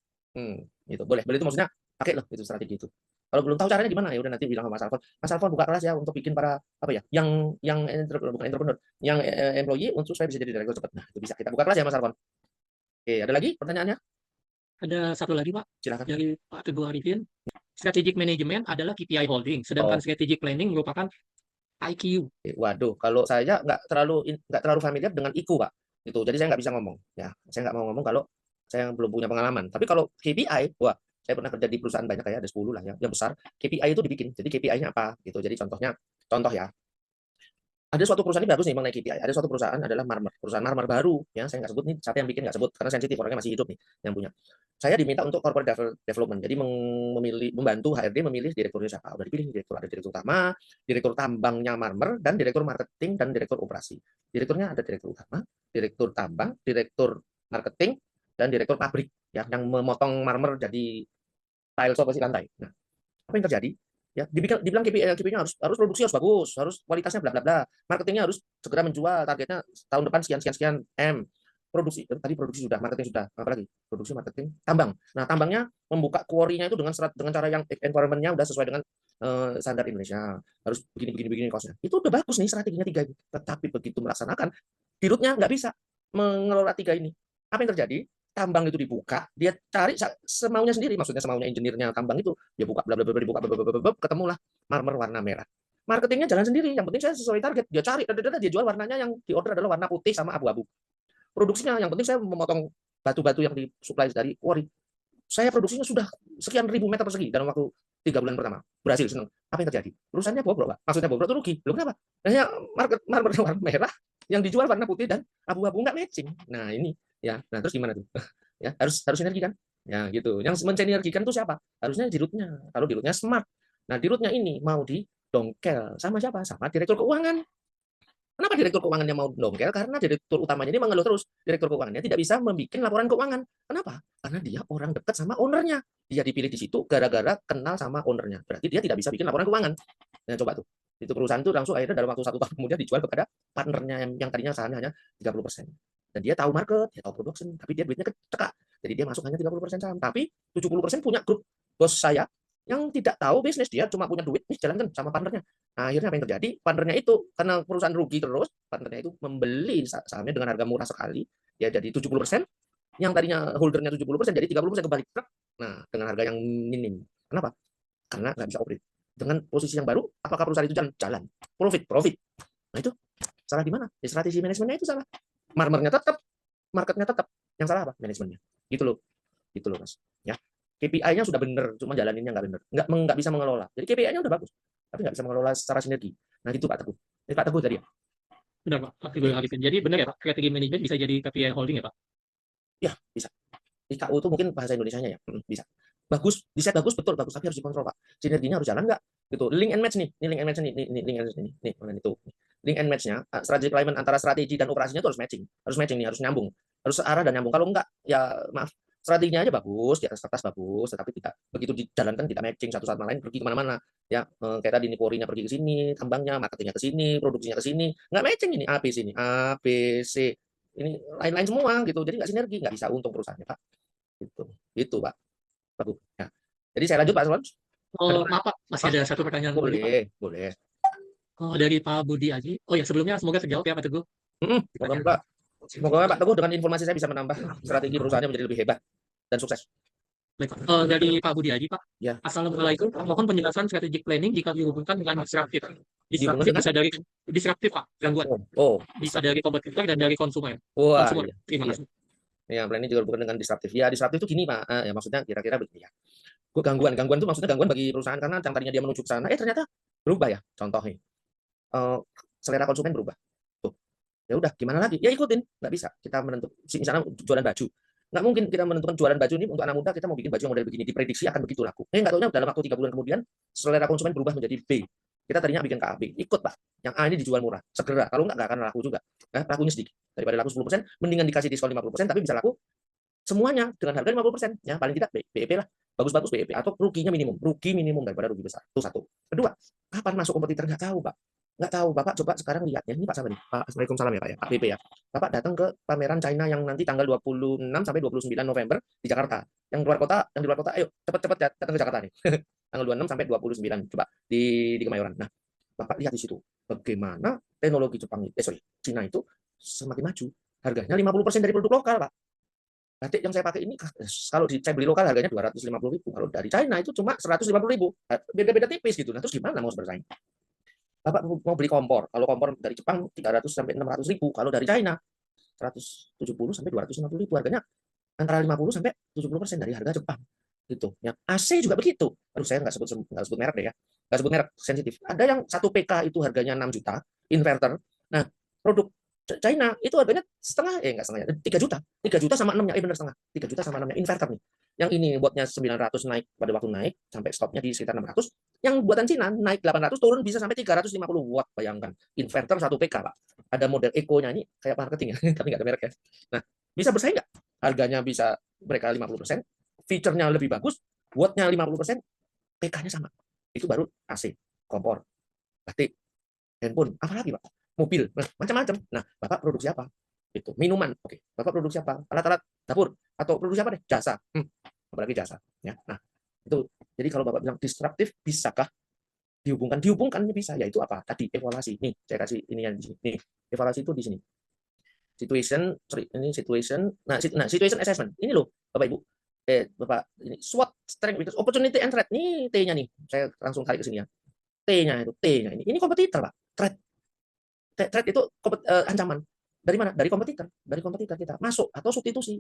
Gitu. Boleh itu maksudnya pakai loh itu strategi itu. Kalau belum tahu caranya gimana ya udah nanti bilang sama Mas Alfon. Mas Alfon buka kelas ya untuk bikin para apa ya? Yang bukan entrepreneur, yang employee untuk saya bisa jadi direktur cepat. Nah, itu bisa kita buka kelas ya Mas Alfon. Oke, ada lagi pertanyaannya? ada satu lagi Pak, Silakan. dari Pak Teguh Arifin. Strategic management adalah KPI holding, sedangkan Oh. strategic planning merupakan IQ. Waduh, kalau saya nggak terlalu familiar dengan IQ Pak. Itu, jadi saya nggak bisa ngomong. Ya, saya nggak mau ngomong kalau saya belum punya pengalaman. Tapi kalau KPI, wah, saya pernah kerja di perusahaan banyak ya, ada 10 lah ya, yang besar. KPI itu dibikin. Jadi KPI-nya apa? Gitu. Jadi contoh ya. Ada suatu perusahaan ini bagus nih mengenai KPI. Ada suatu perusahaan adalah marmer, perusahaan marmer baru. Ya, saya nggak sebut nih siapa yang bikin, nggak sebut karena sensitif, orangnya masih hidup nih yang punya. Saya diminta untuk corporate development. Jadi membantu HRD memilih direkturnya siapa. Udah dipilih direktur, ada direktur utama, direktur tambangnya marmer, dan direktur marketing dan direktur operasi. Direkturnya ada direktur utama, direktur tambang, direktur marketing, dan direktur pabrik ya yang memotong marmer jadi tiles apa sih lantai. Nah, apa yang terjadi? Ya, dibilang KPI-nya harus produksi harus bagus, harus kualitasnya bla bla bla. Marketingnya harus segera menjual, targetnya tahun depan sekian sekian sekian M. produksi, tadi produksi sudah, marketing sudah, apalagi produksi, marketing, tambang. Nah, tambangnya membuka quarry-nya itu dengan cara yang environment-nya udah sesuai dengan standar Indonesia, harus begini cost-nya. Itu udah bagus nih strateginya 3 ini. Tetapi begitu melaksanakan, di root-nya nggak bisa mengelola 3 ini. Apa yang terjadi? Tambang itu dibuka, dia cari semaunya sendiri, maksudnya semaunya engineer-nya tambang itu, dia buka, bla bla bla, dibuka, bla bla bla, bla, ketemulah marmer warna merah. Marketingnya jalan sendiri, yang penting saya sesuai target, dia cari, dia jual warnanya yang di order adalah warna putih sama abu-abu. Produksinya yang penting saya memotong batu-batu yang disuplai dari quarry. Saya produksinya sudah sekian ribu meter persegi dalam waktu 3 bulan pertama. Berhasil, senang. Apa yang terjadi? Perusahaannya bobrok, Pak. Maksudnya bobrok itu rugi. Loh, kenapa? Hanya marmer warna merah yang dijual warna putih dan abu-abu nggak matching. Nah, ini ya. Nah, terus gimana tuh? Ya, harus sinergi kan? Ya, gitu. Yang mensinergikan itu siapa? Harusnya di root-nya. Kalau di root-nya smart. Nah, di root-nya ini mau didongkel sama siapa? Sama direktur keuangan. Kenapa direktur keuangannya mau dongkel? Karena direktur utamanya ini mengeluh terus. Direktur keuangannya tidak bisa membuat laporan keuangan. Kenapa? Karena dia orang dekat sama ownernya. Dia dipilih di situ gara-gara kenal sama ownernya. Berarti dia tidak bisa bikin laporan keuangan. Nah, coba tuh. Itu perusahaan itu langsung akhirnya dalam waktu 1 tahun kemudian dijual kepada partnernya yang tadinya sahamnya hanya 30%. Dan dia tahu market, dia tahu production, tapi dia duitnya kecekak. Jadi dia masuk hanya 30% saham. Tapi 70% punya grup bos saya yang tidak tahu bisnis, dia cuma punya duit nih, jalankan sama partnernya. Nah, akhirnya apa yang terjadi? Partnernya itu karena perusahaan rugi terus, partnernya itu membeli sahamnya dengan harga murah sekali, ya jadi 70%, yang tadinya holdernya 70% jadi 30% kembali. Nah, dengan harga yang minim. Kenapa? Karena nggak bisa operate. Dengan posisi yang baru, apakah perusahaan itu jalan? Jalan. Profit. Nah, itu salah di mana? Ya, strategi manajemennya itu salah. Marmernya tetap, marketnya tetap. Yang salah apa? Manajemennya. Gitu loh. Gitu loh, Mas. Ya. KPI-nya sudah benar, cuma jalaninnya nggak benar. Nggak bisa mengelola. Jadi KPI-nya udah bagus, tapi nggak bisa mengelola secara sinergi. Nah, gitu Pak Teguh. Ini Pak Teguh tadi ya? Benar, Pak. Arifin. Jadi benar ya, Pak, strategi manajemen bisa jadi KPI holding ya, Pak? Ya, bisa. IKU itu mungkin bahasa Indonesianya ya, bisa. Bagus, desain bagus, betul bagus, tapi harus dikontrol Pak. Sinerginya harus jalan nggak? Gitu. Link and match nih, ini link and match nih, ini link and match nih, mana itu. Link and match-nya, strategi alignment antara strategi dan operasinya itu harus matching nih, harus nyambung, harus searah dan nyambung. Kalau enggak, ya maaf, strateginya aja bagus, di atas kertas bagus, tetapi tidak begitu dijalankan tidak matching satu sama lain, pergi kemana-mana. Ya, kayak tadi nih Porinya pergi ke sini, tambangnya, marketingnya ke sini, produksinya ke sini, nggak matching ini A B C ini, A B C ini lain-lain semua gitu, jadi nggak sinergi, nggak bisa untung perusahaannya Pak. Itu Pak. Bagus. Ya. Jadi saya lanjut Pak Solons. Oh, maaf, Pak. Masih ada satu pertanyaan lagi, Pak. Boleh. Oh, dari Pak Budi Aji. Oh ya, sebelumnya semoga terjawab ya, Pak Teguh. Semoga Pak Teguh dengan informasi saya bisa menambah strategi perusahaannya menjadi lebih hebat dan sukses. Baik, Pak. Dari Pak Budi Aji, Pak. Ya. Assalamualaikum. Mohon penjelasan strategic planning jika dihubungkan dengan disruptif. Disruptif Dihubungkan bisa dari disruptif, Pak. Gangguan. Oh. Bisa dari kompetitor dan dari konsumen. Wah, Konsumer. iya. Terima kasih. Ya, planning juga bukan dengan disruptif. Ya, disruptif itu gini, Pak. Ya, maksudnya kira-kira begini ya. Gangguan itu maksudnya gangguan bagi perusahaan karena yang tadinya dia menuju ke sana, ternyata berubah ya. Contohnya, selera konsumen berubah. Tuh. Ya udah, gimana lagi? Ya ikutin. Nggak bisa. Kita menentukan, misalnya jualan baju. Nggak mungkin kita menentukan jualan baju ini untuk anak muda, kita mau bikin baju yang model begini, diprediksi akan begitu laku. Nggak tahunya dalam waktu 3 bulan kemudian, selera konsumen berubah menjadi B. Kita tadinya bikin ke A, B. Ikut, Pak. Yang A ini dijual murah. Segera. Kalau nggak akan laku juga. Lakunya sedikit. Daripada laku 10%, mendingan dikasih diskon 50%, tapi bisa laku semuanya dengan harga 50%. Ya, paling tidak BEP lah. Bagus-bagus BEP. Atau ruginya minimum. Rugi minimum daripada rugi besar. Itu satu. Kedua, kapan masuk kompetitor? Nggak tahu, Pak. Nggak tahu. Bapak coba sekarang lihat ya. Ini Pak siapa nih? Pak, Assalamualaikum ya Pak ya. Pak BP ya. Bapak datang ke pameran China yang nanti tanggal 26 sampai 29 November di Jakarta. Yang di luar kota, ayo cepet-cepet datang ke Jakarta nih. Tanggal 26 sampai 29 coba di Kemayoran. Nah, Bapak lihat di situ bagaimana teknologi Cina itu semakin maju. Harganya 50% dari produk lokal, Pak. Batik yang saya pakai ini kalau saya beli lokal harganya 250.000. Kalau dari China itu cuma 150.000. Beda-beda tipis gitu. Nah, terus gimana mau bersaing? Bapak mau beli kompor. Kalau kompor dari Jepang 300 sampai 600.000. Kalau dari China 170 sampai 250.000. Harganya antara 50 sampai 70% dari harga Jepang. Gitu. Ya, AC juga begitu. Aduh, saya nggak sebut merek deh ya. Nggak sebut merek, sensitif. Ada yang 1 PK itu harganya 6 juta, inverter. Nah, produk China itu harganya setengah, enggak setengahnya, 3 juta. 3 juta sama 6-nya, benar setengah. 3 juta sama 6-nya inverter nih. Yang ini buatnya 900 naik pada waktu naik sampai stopnya di sekitar 600. Yang buatan Cina naik 800 turun bisa sampai 350 watt. Bayangkan, inverter 1 PK, Pak. Ada model Eco-nya ini kayak marketing ya, tapi nggak ada merek ya. Nah, bisa bersaing nggak? Harganya bisa mereka 50%, feature-nya lebih bagus, watt-nya 50%, PK-nya sama. Itu baru AC, kompor, batik, handphone, apalagi Pak? Mobil, nah, macam-macam. Nah, Bapak produksi apa? Itu minuman, oke. Bapak produksi apa? Alat-alat dapur atau produksi apa deh? Jasa. Apalagi jasa. Ya. Nah, itu. Jadi kalau Bapak bilang disruptif, bisakah dihubungkan? Dihubungkan bisa. Yaitu apa? Tadi evaluasi. Nih, saya kasih ini yang di sini. Nih, evaluasi itu di sini. Situation. Nah, situation assessment. Ini loh, Bapak Ibu. Bapak ini SWOT, strength, weakness, opportunity and threat. Ini T-nya nih. Saya langsung tarik ke sini ya. T-nya ini. Ini kompetitor, Pak. Threat itu ancaman. Dari mana? Dari kompetitor kita. Masuk atau substitusi.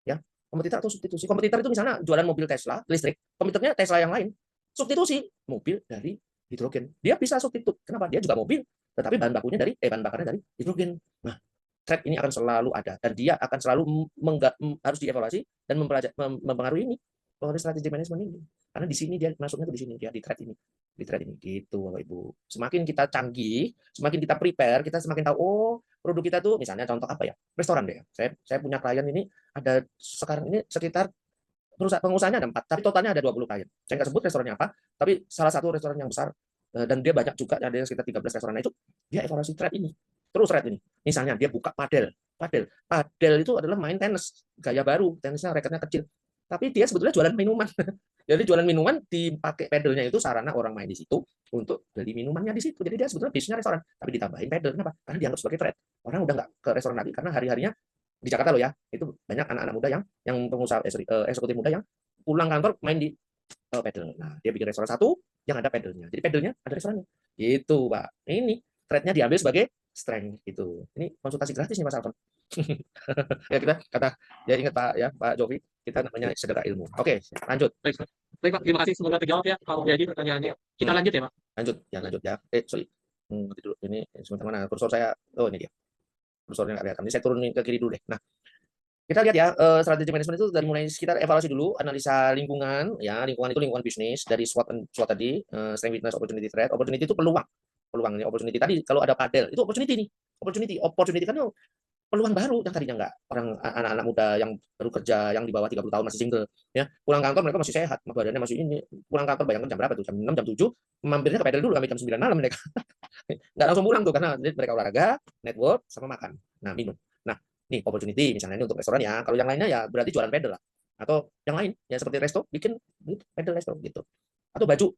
Ya, kompetitor atau substitusi. Kompetitor itu misalnya jualan mobil Tesla listrik, kompetitornya Tesla yang lain. Substitusi mobil dari hidrogen. Dia bisa substitut. Kenapa? Dia juga mobil, tetapi bahan bakarnya dari hidrogen. Nah, threat ini akan selalu ada dan dia akan selalu harus dievaluasi dan mempengaruhi ini strategi manajemen ini. Karena di sini dia masuknya di sini, dia di threat ini. Gitu Bapak Ibu. Semakin kita canggih, semakin kita prepare, kita semakin tahu produk kita tuh misalnya contoh apa ya? Restoran deh. Saya punya klien ini ada sekarang ini sekitar pengusahanya ada 4, tapi totalnya ada 20 klien. Saya nggak sebut restorannya apa, tapi salah satu restoran yang besar dan dia banyak juga, ada sekitar 13 restoran. Nah, itu dia evaluasi threat ini. Terus threat ini. Misalnya dia buka padel. Padel itu adalah main tenis gaya baru, tenisnya raketnya kecil. Tapi dia sebetulnya jualan minuman. Jadi jualan minuman dipakai padelnya itu sarana orang main di situ untuk beli minumannya di situ. Jadi dia sebetulnya bisnisnya restoran, tapi ditambahin padel. Kenapa? Karena dianggap sebagai threat. Orang udah nggak ke restoran lagi karena hari-harinya di Jakarta loh ya, itu banyak anak-anak muda yang pengusaha eksekutif muda yang pulang kantor main di padel. Nah, dia bikin restoran satu yang ada padelnya. Jadi padelnya ada restorannya. Gitu, Pak. Ini threat-nya diambil sebagai strength gitu. Ini konsultasi gratis nih Mas Alfon. Ya kita kata ya ingat Pak Jovi, kita namanya sedekah ilmu. Oke, lanjut. Baik Pak, terima kasih, semoga terjawab ya kalau jadi pertanyaannya. Kita lanjut ya Pak. Lanjut ya. Sorry. Nanti dulu ini sebentar, mana kursor saya. Oh, ini dia. Kursornya nggak kelihatan. Ini saya turunin ke kiri dulu deh. Nah, kita lihat ya, strategi manajemen itu dari mulai sekitar evaluasi dulu, analisa lingkungan, ya lingkungan itu lingkungan bisnis dari SWOT tadi, strength, weakness, opportunity, threat. Opportunity itu peluang ini opportunity tadi. Kalau ada padel itu opportunity nih, opportunity kan peluang baru yang tadinya nggak, orang anak-anak muda yang baru kerja, yang di bawah 30 tahun masih single, ya pulang kantor mereka masih sehat, badannya masih ini, pulang kantor bayangkan jam berapa tuh, jam 6, jam 7, mampirnya ke padel dulu sampai jam 9 malam mereka. Nggak langsung pulang tuh karena mereka olahraga, network, sama makan, nah minum. Nah, nih opportunity misalnya ini untuk restoran ya. Kalau yang lainnya ya berarti jualan pedal lah. Atau yang lain ya seperti resto bikin pedal resto gitu. Atau baju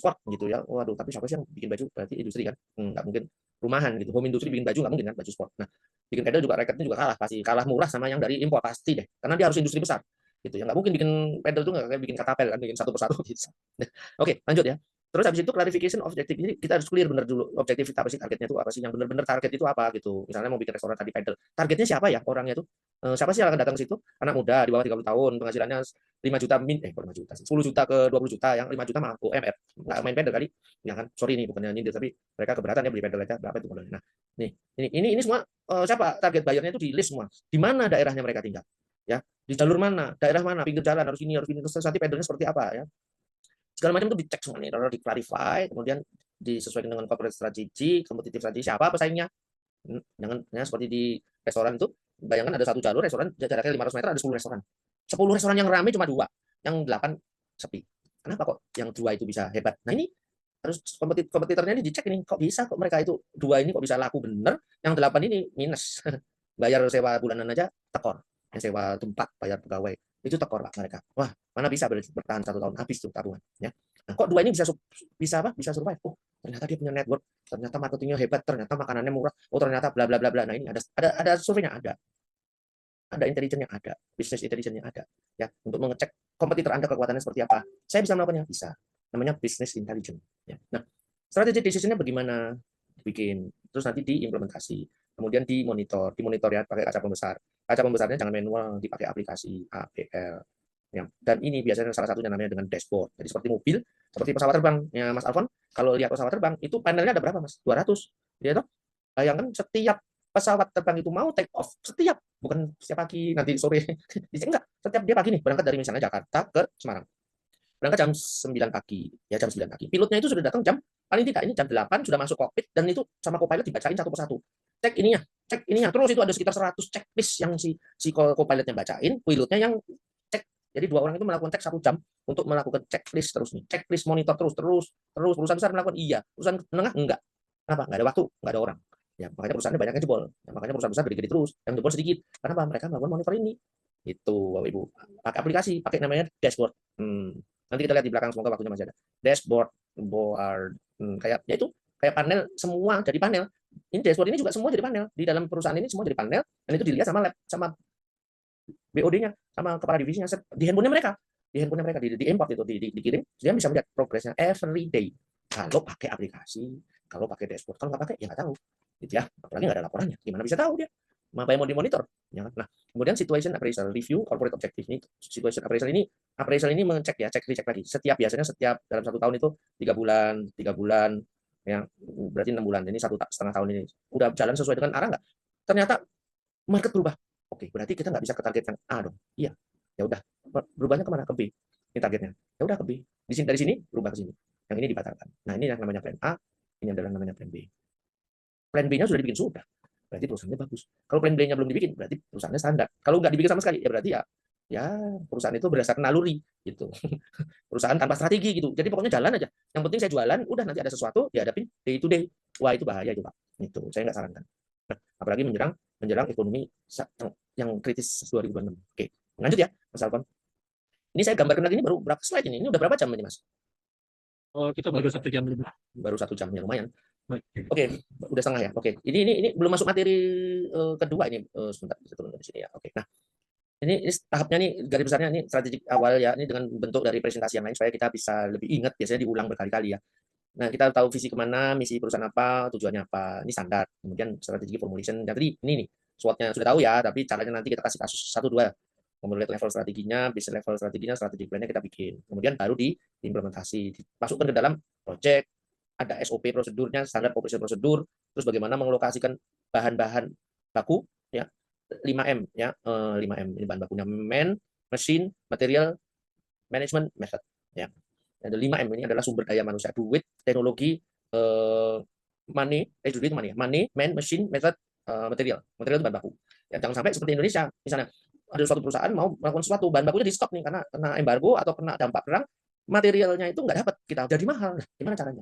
sport gitu ya. Waduh, tapi siapa sih yang bikin baju? Berarti industri kan? Nggak mungkin rumahan gitu. Home industry bikin baju nggak mungkin kan, baju sport. Nah, bikin pedal juga raketnya juga pasti kalah murah sama yang dari impor pasti deh. Karena dia harus industri besar. Gitu ya, nggak mungkin bikin pedal tuh nggak kayak bikin katapel kan, bikin satu persatu gitu. Oke, lanjut ya. Terus habis itu clarification objektif. Jadi kita harus clear benar dulu objektif apa sih, targetnya itu apa sih, yang benar-benar target itu apa gitu. Misalnya mau bikin restoran tadi pedal. Targetnya siapa ya orangnya itu? Siapa sih yang akan datang ke situ? Anak muda di bawah 30 tahun, penghasilannya 5 juta 5 juta sih. 10 juta ke 20 juta, yang 5 juta mah UMR. Enggak main pedal kali. Ya kan? Sorry nih bukannya nyindir, tapi mereka keberatan ya beli pedal aja. Berapa itu modalnya? Nah, ini semua siapa target bayarnya itu di list semua. Di mana daerahnya mereka tinggal? Ya, di jalur mana? Daerah mana? Pinggir jalan harus ini, terus nanti pedalnya seperti apa ya? Segala macam itu dicek semua nih, lalu di-clarify, kemudian disesuaikan dengan corporate strategy, competitive strategy, siapa pesaingnya. Jangan ya, seperti di restoran itu, bayangkan ada satu jalur restoran jaraknya 500 meter, ada 10 restoran. 10 restoran yang ramai cuma 2, yang 8 sepi. Kenapa kok yang 2 itu bisa hebat? Nah, ini harus kompetitornya ini dicek ini, kok bisa kok mereka itu 2 ini kok bisa laku bener, yang 8 ini minus. Bayar sewa bulanan aja tekor, yang sewa tempat, bayar pegawai itu tekor Pak mereka. Wah, mana bisa bertahan 1 tahun, habis tuh tabungan ya. Nah, kok 2 ini bisa survive? Oh, ternyata dia punya network, ternyata marketingnya hebat, ternyata makanannya murah, oh ternyata bla bla bla bla. Nah, ini ada surveinya, ada intelijennya, ada business intelligence-nya ada ya, untuk mengecek kompetitor Anda kekuatannya seperti apa. Saya bisa melakukannya, bisa. Namanya business intelligence ya. Nah, strategi decision-nya bagaimana bikin, terus nanti diimplementasi, kemudian dimonitor ya pakai kaca pembesar. Kaca pembesarnya jangan manual, dipakai aplikasi APL. Ya. Dan ini biasanya salah satunya namanya dengan dashboard. Jadi seperti mobil, seperti pesawat terbang. Ya, Mas Alfon, kalau lihat pesawat terbang, itu panelnya ada berapa, Mas? 200. Ya toh? Bayangkan setiap pesawat terbang itu mau take off, bukan setiap pagi, nanti sore. Enggak, setiap dia pagi nih, berangkat dari misalnya Jakarta ke Semarang. Berangkat jam 9 pagi, ya jam 9 pagi. Pilotnya itu sudah datang paling tidak ini jam 8 sudah masuk kokpit, dan itu sama co-pilot dibacain satu persatu. Cek ininya, terus itu ada sekitar 100 checklist yang si co-pilotnya bacain, pilotnya yang cek. Jadi 2 orang itu melakukan cek 1 jam untuk melakukan checklist terus nih. Checklist monitor terus. Perusahaan besar melakukan iya, perusahaan menengah enggak. Kenapa? Enggak ada waktu, enggak ada orang. Ya, makanya perusahaannya banyak yang jebol. Ya, makanya perusahaan besar gede-gede terus, yang jebol sedikit. Kenapa? Mereka melakukan monitor ini. Itu, Bapak Ibu. Pakai aplikasi, pakai namanya dashboard. Nanti kita lihat di belakang, semoga waktunya masih ada. Dashboard, board, kayak ya itu, kayak panel, semua jadi panel. Ini dashboard ini juga semua jadi panel. Di dalam perusahaan ini semua jadi panel, dan itu dilihat sama lab, sama BOD-nya, sama kepala divisinya di handphonenya mereka. Di handphonenya mereka di import itu dikirim, dia bisa melihat progresnya every day. Kalau pakai aplikasi, kalau pakai dashboard, kalau nggak pakai ya nggak tahu, gitu ya. Apalagi nggak ada laporannya, gimana bisa tahu dia? Apa yang mau dimonitor? Ya kan? Nah, kemudian situation appraisal, review corporate objective ini, situation appraisal ini mengecek ya, cek dicek lagi. Biasanya setiap dalam 1 tahun itu 3 bulan, ya berarti 6 bulan. Ini 1,5 tahun ini udah jalan sesuai dengan arah nggak? Ternyata market berubah. Oke, berarti kita nggak bisa ke target yang A dong. Iya, ya udah. Berubahnya kemana? Ke B. Ini targetnya. Ya udah ke B. Dari sini berubah ke sini. Yang ini dibatalkan. Nah, ini yang namanya plan A, ini adalah namanya plan B. Plan B-nya sudah dibikin sudah. Berarti perusahaannya bagus. Kalau plan B-nya belum dibikin, berarti perusahaannya standar. Kalau nggak dibikin sama sekali, ya berarti ya perusahaan itu berdasarkan naluri gitu. Perusahaan tanpa strategi gitu. Jadi pokoknya jalan aja. Yang penting saya jualan, udah nanti ada sesuatu dihadapin day to day. Wah, itu bahaya itu, Pak. Itu saya nggak sarankan. Nah, apalagi menjelang ekonomi yang kritis 2026. Oke, lanjut ya, Mas Alfon. Ini saya gambarkan lagi, ini baru berapa slide ini? Ini udah berapa jam ini, Mas? Oh, kita baru 1 jam lebih. Baru 1 jam, ya lumayan. Baik. Oke, udah setengah ya. Oke, ini belum masuk materi kedua ini. Sebentar, bisa turun dari sini ya. Oke, nah ini tahapnya nih, garis besarnya ini strategi awal ya. Ini dengan bentuk dari presentasi yang lain supaya kita bisa lebih ingat. Biasanya diulang berkali-kali ya. Nah, kita tahu visi kemana, misi perusahaan apa, tujuannya apa. Ini standar. Kemudian strategi formulation. Dan tadi ini nih, SWOT-nya sudah tahu ya, tapi caranya nanti kita kasih kasus 1-2. Kemudian level strateginya, business level strateginya, strategi plan-nya kita bikin. Kemudian baru diimplementasi, dimasukkan ke dalam project, ada SOP prosedurnya, standar operation prosedur, terus bagaimana mengalokasikan bahan-bahan baku, ya 5M ya, 5M ini bahan bakunya, machine, material, management, method. Ya. Ada 5M ini adalah sumber daya manusia, duit, teknologi, money, man, machine, method, material. Material itu bahan baku. Ya, jangan sampai seperti Indonesia, misalnya ada suatu perusahaan mau melakukan sesuatu, bahan bakunya di stop nih karena kena embargo atau kena dampak perang, materialnya itu nggak dapat, kita jadi mahal. Gimana caranya?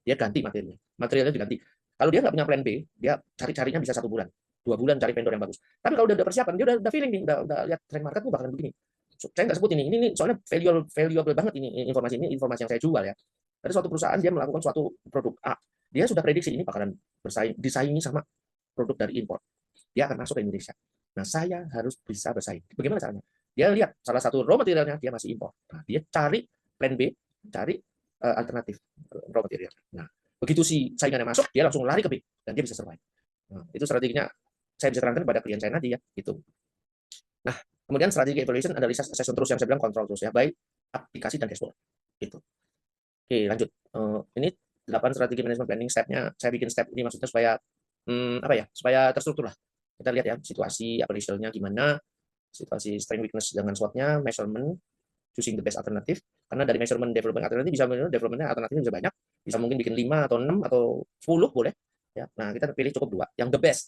Dia ganti materialnya diganti. Kalau dia nggak punya plan B, dia cari-carinya bisa 1 bulan, 2 bulan cari vendor yang bagus. Tapi kalau udah persiapan, dia udah feeling nih, udah lihat tren market nih bakalan begini. Saya nggak sebut ini soalnya valuable banget ini informasi yang saya jual ya. Ada suatu perusahaan dia melakukan suatu produk A, dia sudah prediksi ini bakalan disaingi sama produk dari impor. Dia akan masuk ke Indonesia. Nah, saya harus bisa bersaing. Bagaimana caranya? Dia lihat salah satu raw materialnya dia masih impor. Nah, dia cari plan B, cari alternatif raw material. Nah, begitu si saingannya masuk, dia langsung lari ke B dan dia bisa survive. Nah, itu strateginya saya bisa terangkan kepada klien saya nanti ya, gitu. Nah, kemudian strategi evaluation, analisa, assessment terus yang saya bilang kontrol terus ya, baik aplikasi dan dashboard. Gitu. Oke, lanjut. Ini 8 strategi management planning step-nya. Saya bikin step ini maksudnya supaya supaya terstruktur lah. Kita lihat ya situasi operationalnya gimana, situasi strength weakness dengan SWOT-nya, measurement, choosing the best alternative. Karena dari measurement development alternatif bisa development-nya alternatifnya bisa banyak, bisa mungkin bikin 5 atau 6 atau 10 boleh. Ya, nah kita pilih cukup 2. Yang the best,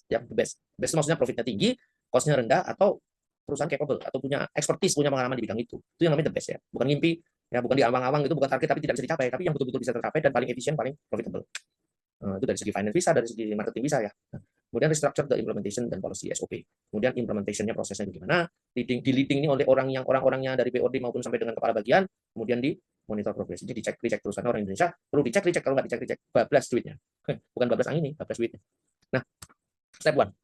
Best maksudnya profitnya tinggi, cost-nya rendah, atau perusahaan capable atau punya expertise, punya pengalaman di bidang itu. Itu yang namanya the best ya. Bukan mimpi, ya bukan diawang-awang, itu bukan target tapi tidak bisa dicapai, tapi yang betul-betul bisa tercapai dan paling efisien, paling profitable. Itu dari segi finance bisa, dari segi marketing bisa ya. Kemudian restructure the implementation dan policy SOP. Kemudian implementation-nya prosesnya bagaimana? Leading ini oleh orang-orangnya dari BOD maupun sampai dengan kepala bagian, kemudian di monitor progress. Jadi dicek terus karena orang Indonesia perlu dicek, kalau nggak dicek bablas duitnya. Bukan bablas angin nih, bablas duitnya. Nah, step 1.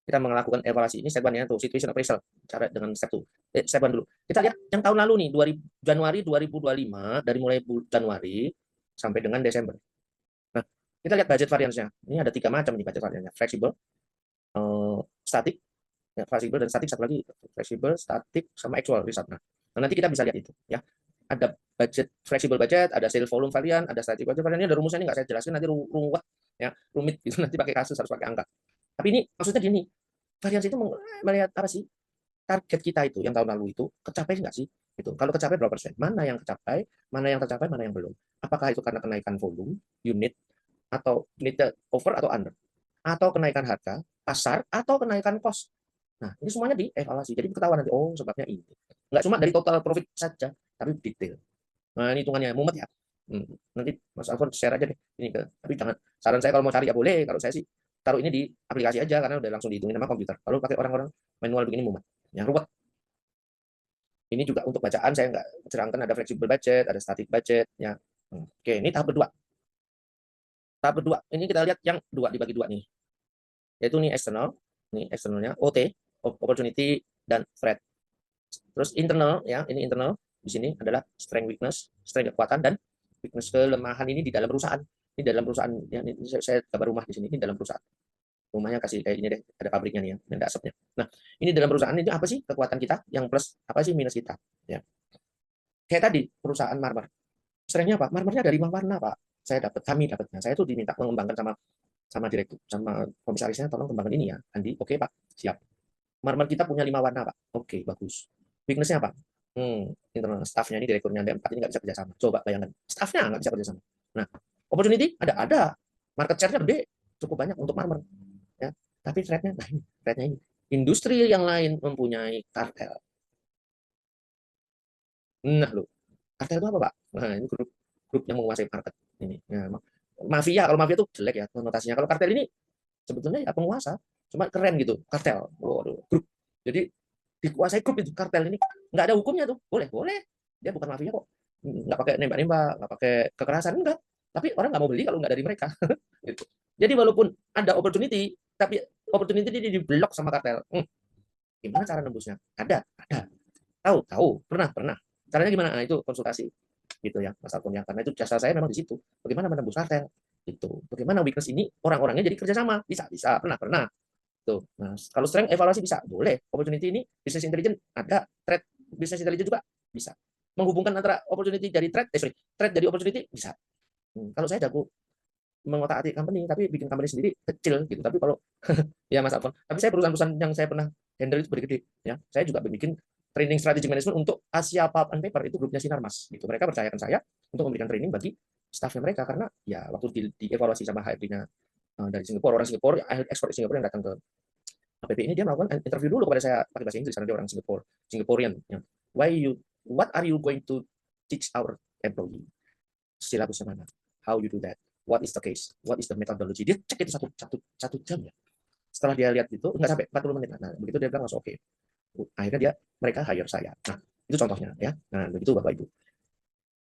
Kita melakukan evaluasi ini step 1 ya, tuh situation appraisal. Cara dengan step 2. Step 1 dulu. Kita lihat yang tahun lalu nih, Januari 2025, dari mulai Januari sampai dengan Desember. Nah, kita lihat budget variance-nya. Ini ada 3 macam nih budget variance-nya. Fleksibel, statik, ya, fleksibel dan statik, satu lagi fleksibel, statik, sama actual result. Nah, nanti kita bisa lihat itu ya. Ada budget, fleksibel budget, ada sales volume varian, ada static budget varian. Ini ada rumusnya, ini nggak saya jelaskan, nanti ruwet ya, rumit gitu, nanti pakai kasus, harus pakai angka. Tapi ini maksudnya gini, variansi itu melihat apa sih? Target kita itu yang tahun lalu itu kecapai nggak sih? Gitu. Kalau kecapai berapa persen? Mana yang kecapai, mana yang tercapai, mana yang belum? Apakah itu karena kenaikan volume, unit, atau unit over atau under? Atau kenaikan harga, pasar, atau kenaikan cost? Nah, ini semuanya dievaluasi. Jadi ketahuan nanti, oh sebabnya ini. Nggak cuma dari total profit saja, tapi detail. Nah, ini hitungannya mumet ya. Nanti Mas Alfon share aja deh ini ke. Tapi jangan, saran saya kalau mau cari ya boleh. Kalau saya sih taruh ini di aplikasi aja karena udah langsung dihitungin sama komputer. Kalau pakai orang-orang manual begini mumet, ya ruwet. Ini juga untuk bacaan saya nggak cerangkan, ada flexible budget, ada static budget, ya. Oke, ini tahap kedua. Tahap kedua, ini kita lihat yang dua dibagi dua nih, yaitu nih eksternal, nih eksternalnya OT, opportunity dan threat. Terus internal, ya, ini internal di sini adalah strength weakness, strength kekuatan dan weakness kelemahan ini di dalam perusahaan. Ini dalam perusahaan, ya, ini saya gambar rumah di sini, ini dalam perusahaan. Rumahnya kasih kayak ini deh, ada pabriknya nih ya, dan ada asapnya. Nah, ini dalam perusahaan itu apa sih kekuatan kita, yang plus apa sih minus kita, ya. Kayak tadi perusahaan marmer, strength-nya apa? Marmernya ada 5 warna, Pak. Kami dapatnya. Saya tuh diminta mengembangkan sama direktur, sama komisarisnya, tolong kembangkan ini ya, Andi. Oke, Pak, siap. Marmer kita punya 5 warna, Pak. Oke, bagus. Weakness-nya apa? Internal staff-nya ini, direkturnya ada 4 ini nggak bisa kerjasama. Coba bayangkan, staff-nya nggak bisa kerjasama. Nah, opportunity ada. Market share-nya gede, cukup banyak untuk marmer. Ya, tapi threat-nya, nah ini, threat-nya ini. Industri yang lain mempunyai kartel. Nah, lo, kartel itu apa, Pak? Nah, ini grup yang menguasai market ini. Ya, mafia, kalau mafia itu jelek ya konotasinya. Kalau kartel ini sebetulnya ya penguasa, cuma keren gitu, kartel. Waduh, grup. Jadi dikuasai grup itu, kartel ini nggak ada hukumnya tuh, boleh dia bukan mafia kok, nggak pakai nembak-nembak, nggak pakai kekerasan, enggak, tapi orang nggak mau beli kalau nggak dari mereka. Gitu. Jadi walaupun ada opportunity, tapi opportunity ini diblok sama kartel. Gimana cara nembusnya? Ada tahu pernah caranya gimana? Nah, itu konsultasi gitu ya Mas Alfon ya, karena itu jasa saya memang di situ, bagaimana menembus kartel itu, bagaimana weakness ini orang-orangnya jadi kerjasama, bisa pernah tuh. Nah, kalau strength evaluasi bisa, boleh. Opportunity ini business intelligence ada, threat business intelligence juga bisa. Menghubungkan antara opportunity dari threat dari opportunity bisa. Kalau saya jago mengotak-atik company, tapi bikin company sendiri kecil gitu. Tapi kalau ya Mas Alfon, tapi saya perusahaan-perusahaan yang saya pernah handle itu gede. Ya, saya juga bikin training strategy management untuk Asia Pulp and Paper, itu grupnya Sinarmas gitu. Mereka percayakan saya untuk memberikan training bagi staffnya mereka, karena ya waktu dievaluasi sama HRD-nya dari Singapura, orang Singapura, ekspor Singapura yang datang ke APP ini, dia melakukan interview dulu kepada saya pakai bahasa Inggris karena dia orang Singaporean. Ya. What are you going to teach our employee? Silabusnya mana? How you do that? What is the case? What is the methodology? Dia cek itu satu jam ya. Setelah dia lihat itu nggak sampai 40 menit. Nah, begitu dia bilang langsung oke. Akhirnya mereka hire saya. Nah, itu contohnya ya. Nah, begitu Bapak Ibu.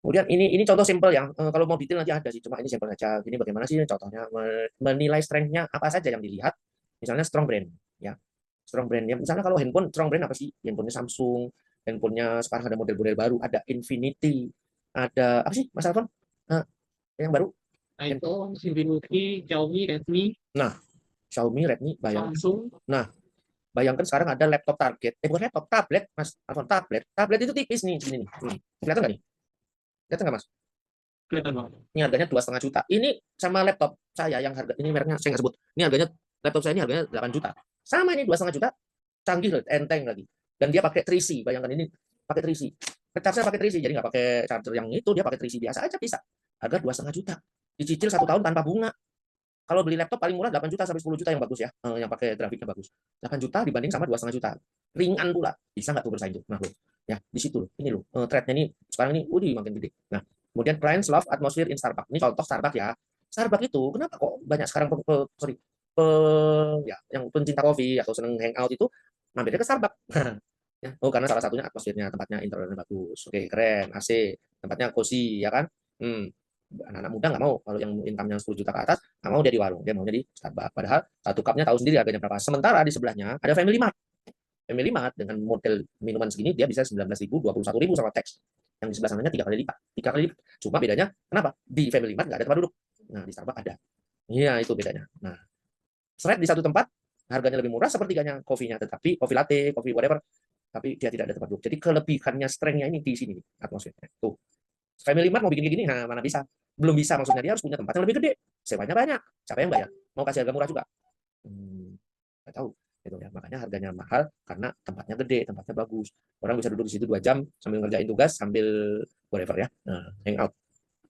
Kemudian ini contoh simple ya. Kalau mau detail nanti ada sih, cuma ini simple saja. Ini bagaimana sih contohnya menilai strength-nya apa saja yang dilihat. Misalnya strong brand ya. Strong brand ya. Misalnya kalau handphone strong brand apa sih? Handphonenya Samsung, handphonenya sekarang ada model-model baru, ada Infinity, ada apa sih Mas Alfon? Yang baru? iPhone, Infinity, Xiaomi, Redmi, Nah, Xiaomi, Redmi, Samsung. Nah, bayangkan sekarang ada laptop target. Bukan laptop, tablet, Mas Alfon, tablet. Tablet itu tipis nih, segini nih. Kelihatan nggak nih? Kelihatan nggak, Mas? Kelihatan banget. Ini harganya 2,5 juta. Ini sama laptop saya yang harga ini, mereknya saya nggak sebut. Ini harganya, laptop saya ini harganya 8 juta. Sama ini 2,5 juta, canggih loh, enteng lagi. Dan dia pakai 3C, bayangkan ini pakai 3C. Charger pakai 3C, jadi nggak pakai charger yang itu, dia pakai 3C biasa aja bisa. Harga 2,5 juta. Dicicil 1 tahun tanpa bunga. Kalau beli laptop paling murah 8 juta sampai 10 juta yang bagus ya, yang pakai grafiknya bagus. 8 juta dibanding sama 2,5 juta. Ringan pula. Bisa nggak tuh bersaing tuh? Nah, loh. Ya, di situ loh. Ini loh, thread-nya ini sekarang ini makin gede. Nah, kemudian clients love atmosphere in Starbucks. Ini contoh Starbucks ya. Starbucks itu kenapa kok banyak sekarang ya, yang pencinta kopi atau seneng hangout itu mampirnya ke Starbucks. Ya, karena salah satunya atmosfernya, tempatnya interiornya bagus. Oke, keren, AC, tempatnya cozy ya kan. Anak-anak muda nggak mau, kalau yang income-nya 10 juta ke atas nggak mau dia di warung, dia maunya di Starbucks. Padahal satu cupnya tahu sendiri harganya berapa. Sementara di sebelahnya ada Family Mart. Family Mart dengan model minuman segini dia bisa 19.000, 21.000 sama tax. Yang di sebelah sananya 3 kali lipat. Cuma bedanya kenapa? Di Family Mart nggak ada tempat duduk. Nah, di Starbucks ada. Iya, itu bedanya. Nah, thread di satu tempat harganya lebih murah sepertiganya kopinya, tetapi kopi latte, kopi whatever, tapi dia tidak ada tempat duduk. Jadi kelebihannya strength-nya ini di sini nih, atmosfernya. Tuh. Family Mart mau bikin kayak gini, nah mana bisa? Belum bisa, maksudnya dia harus punya tempat yang lebih gede, sewanya banyak, siapa yang bayar? Mau kasih harga murah juga? Nggak tahu. Gitu ya. Makanya harganya mahal karena tempatnya gede, tempatnya bagus. Orang bisa duduk di situ 2 jam sambil ngerjain tugas, sambil whatever ya, hangout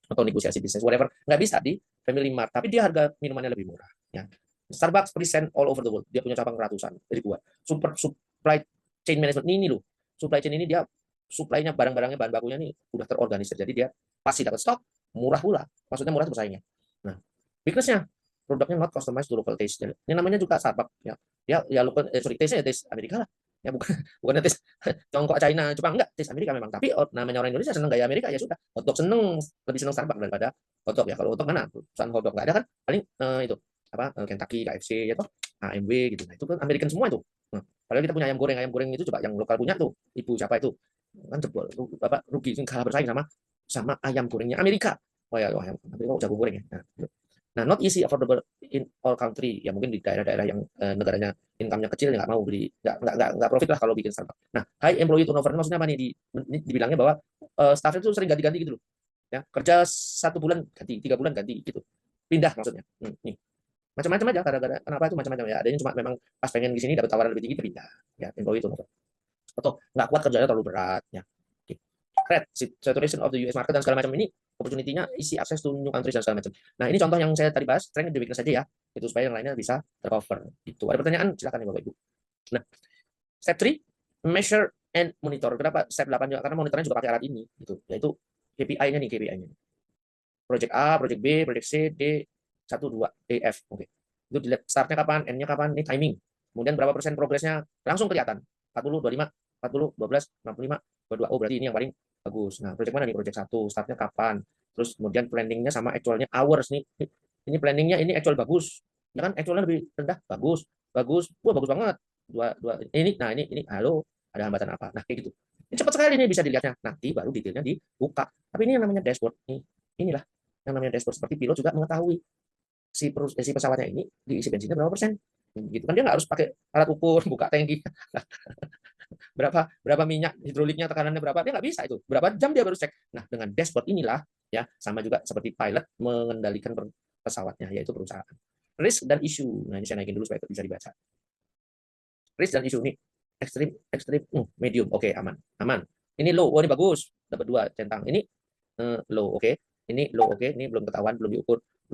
atau negosiasi bisnis whatever. Nggak bisa di Family Mart, tapi dia harga minumannya lebih murah. Ya. Starbucks present all over the world. Dia punya cabang ratusan, ribuan. Supply chain management ini loh. Supply chain ini dia supply-nya, barang-barangnya, bahan bakunya ini udah terorganisir. Jadi dia pasti dapat stok, murah pula. Maksudnya murah itu bersaingnya. Nah, weakness-nya produknya not customized to local taste. Ini namanya juga Starbucks ya. Ya local taste-nya ya taste Amerika lah. Ya bukan bukan taste Tiongkok, China, Jepang enggak, taste Amerika memang. Tapi namanya orang Indonesia seneng gaya Amerika ya sudah. Hotdog seneng, lebih seneng Starbucks daripada hotdog ya. Kalau hotdog mana? Perusahaan hotdog enggak ada kan? Paling itu apa Kentucky, KFC ya toh, AMW gitu. Nah, itu kan American semua itu. Nah, padahal kita punya ayam goreng itu coba yang lokal punya tuh. Ibu siapa itu? Kan jebol Bapak rugi kalah bersaing sama ayam gorengnya Amerika. Oh ya, Amerika jago goreng ya. Nah, not easy affordable in all country. Ya mungkin di daerah-daerah yang negaranya income-nya kecil ya nggak mau beli, nggak profit lah kalau bikin Starbucks. Nah, high employee turnover maksudnya apa nih? Dibilangnya bahwa staff itu sering ganti-ganti gitu loh. Ya, kerja 1 bulan ganti, 3 bulan ganti gitu. Pindah maksudnya. Nih. Macam-macam aja gara-gara kenapa itu macam-macam ya. Ada yang cuma memang pas pengen di sini dapat tawaran lebih tinggi pindah. Ya, employee turnover. Atau nggak kuat kerjanya terlalu berat ya. Threat, saturation of the US market dan segala macam ini opportunity-nya easy access to new countries dan segala macam. Nah, ini contoh yang saya tadi bahas, strength and weakness saja ya. Itu supaya yang lainnya bisa tercover. Itu. Ada pertanyaan? Silakan ya Bapak Ibu. Nah, step 3, measure and monitor. Kenapa step 8 juga? Karena monitornya juga pakai alat ini gitu. Yaitu KPI-nya nih, KPI-nya. Project A, project B, project C, D, 1, 2, E, F. Oke. Itu dilihat startnya kapan, end-nya kapan, ini timing. Kemudian berapa persen progresnya langsung kelihatan. 40, 25, 40, 12, 65, 22. Oh, berarti ini yang paling bagus. Nah, project mana nih? Project 1, startnya kapan? Terus kemudian planningnya sama actualnya hours nih. Ini planningnya ini actual bagus. Ya kan actualnya lebih rendah, bagus. Bagus. Wah, bagus banget. Dua ini nah ini halo, ada hambatan apa? Nah, kayak gitu. Ini cepat sekali nih bisa dilihatnya. Nanti baru detailnya dibuka. Tapi ini yang namanya dashboard nih. Inilah yang namanya dashboard, seperti pilot juga mengetahui si pesawatnya ini diisi bensinnya berapa persen. Gitu kan dia nggak harus pakai alat ukur, buka tangki. berapa minyak hidroliknya, tekanannya berapa, dia nggak bisa itu, berapa jam dia baru cek. Nah, dengan dashboard inilah ya sama juga seperti pilot mengendalikan pesawatnya, yaitu perusahaan. Risk dan isu. Nah, ini saya naikin dulu supaya bisa dibaca. Risk dan isu nih, ekstrim, medium, oke, aman. Ini low, ini bagus, dapat 2 centang. Ini low, oke. Ini low, oke. Ini belum ketahuan, belum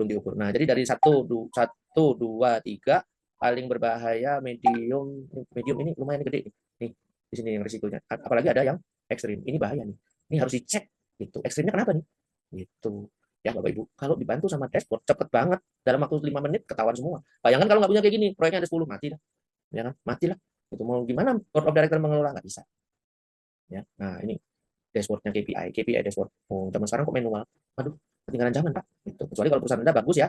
diukur. Nah, jadi dari 1, 2, 3 paling berbahaya medium ini lumayan gede nih. Di sini yang risikonya. Apalagi ada yang ekstrim. Ini bahaya nih. Ini harus dicek gitu. Ekstrimnya kenapa nih? Gitu. Ya Bapak Ibu, kalau dibantu sama dashboard cepet banget, dalam waktu 5 menit ketahuan semua. Bayangkan kalau nggak punya kayak gini, proyeknya ada 10, mati dah. Ya kan? Mati lah. Itu mau gimana board of director mengelola, nggak bisa. Ya. Nah, ini dashboardnya KPI dashboard. Oh, zaman sekarang kok manual. Aduh, ketinggalan zaman Pak. Itu. Kecuali kalau perusahaan Anda bagus ya,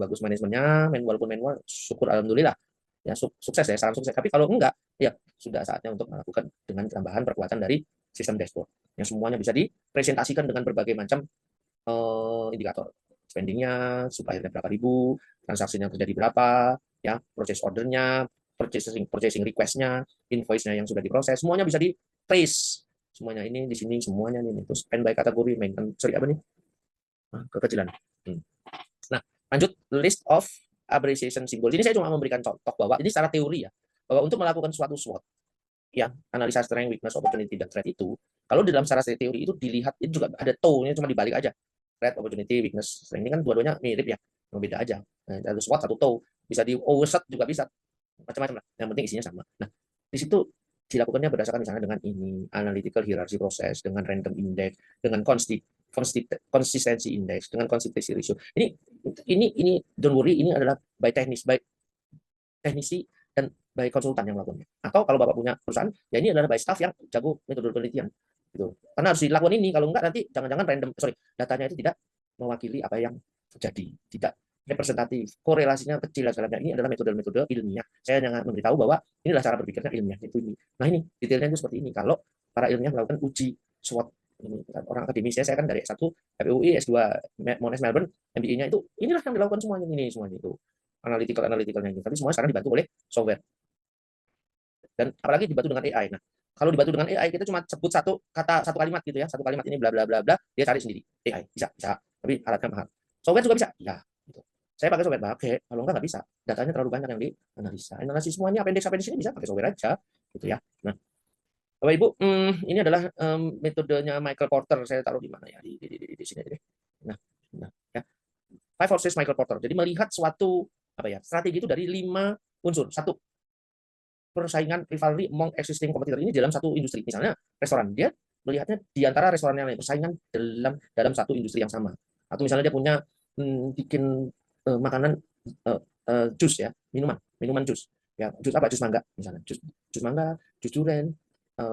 bagus manajemennya, walaupun manual, syukur alhamdulillah. Ya sukses ya, salam sukses. Tapi kalau enggak, ya sudah saatnya untuk melakukan dengan tambahan perkuatan dari sistem dashboard. Yang semuanya bisa dipresentasikan dengan berbagai macam indikator. Spendingnya, supaya berapa ribu, transaksinya terjadi berapa, ya, proses ordernya, purchasing request-nya, invoice-nya yang sudah diproses, semuanya bisa di trace. Semuanya ini di sini semuanya ini terus spend by kategori, maintenance, sorry apa nih? Kekecilan. Nah, lanjut list of abbreviation symbol. Ini saya cuma memberikan contoh bahwa ini secara teori ya, bahwa untuk melakukan suatu SWOT ya, analisa strength, weakness, opportunity, dan threat itu, kalau di dalam secara teori itu dilihat, itu juga ada toe-nya, cuma dibalik aja. Threat, opportunity, weakness, strength ini kan dua-duanya mirip ya, beda aja. Nah, satu SWOT, satu toe, bisa di overset juga bisa, macam-macam lah. Yang penting isinya sama. Nah, di situ dilakukannya berdasarkan misalnya dengan ini analytical hierarchy process, dengan random index, dengan consistency index, dengan consistency ratio. Ini don't worry, ini adalah by teknisi dan by konsultan yang melakukannya. Atau kalau Bapak punya perusahaan, ya ini adalah by staff yang jago metode penelitian. Gitu. Karena harus dilakukan ini, kalau enggak nanti jangan-jangan datanya itu tidak mewakili apa yang terjadi, tidak representatif, korelasinya kecil dan segala macam. Ini adalah metode-metode ilmiah. Saya jangan memberitahu bahwa inilah cara berpikirnya ilmiah itu ini. Nah, ini detailnya itu seperti ini. Kalau para ilmiah melakukan uji SWOT, ini orang akademis saya kan dari S1 FUI, S2 Monash Melbourne, MBA-nya itu inilah yang dilakukan semuanya itu analyticalnya ini. Tapi semua sekarang dibantu oleh software. Dan apalagi dibantu dengan AI. Nah, kalau dibantu dengan AI kita cuma sebut satu kalimat gitu ya, satu kalimat ini bla bla bla bla, dia cari sendiri. AI bisa. Tapi alatnya mahal. Software juga bisa? Ya, gitu. Saya pakai software pakai, kalau enggak bisa. Datanya terlalu banyak yang dianalisa. Analisis semuanya appendix ini bisa pakai software aja, gitu ya. Nah, Bapak Ibu, ini adalah metodenya Michael Porter. Saya taruh di mana ya? Di sini deh. Nah, ya. 5 forces Michael Porter. Jadi melihat suatu strategi itu dari 5 unsur. Satu, persaingan rivalry among existing kompetitor ini dalam satu industri. Misalnya restoran, dia melihatnya di antara restoran yang lain, persaingan dalam satu industri yang sama. Atau misalnya dia punya bikin makanan jus ya, minuman jus. Ya, jus apa? Jus mangga misalnya. Jus mangga, jus durian,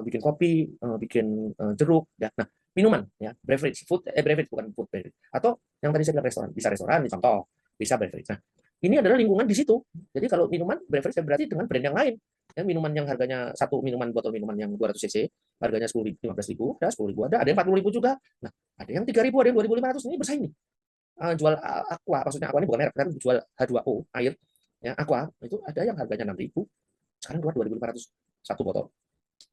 bikin kopi, bikin jeruk ya. Nah, minuman ya, beverage, beverage bukan food beverage. Atau yang tadi saya bilang restoran, bisa restoran di contoh, bisa beverage. Nah, ini adalah lingkungan di situ. Jadi kalau minuman beverage berarti dengan brand yang lain. Ya, minuman yang harganya satu minuman botol minuman yang 200 cc, harganya 10.000, 15.000, ada 10.000, ada yang 40.000 juga. Nah, ada yang 3.000, ada yang 2.500. Ini bersaing nih. Jual aqua, maksudnya aqua ini bukan merek, tapi jual H2O, air, ya, aqua, itu ada yang harganya 6.000, sekarang keluar 2.500 satu botol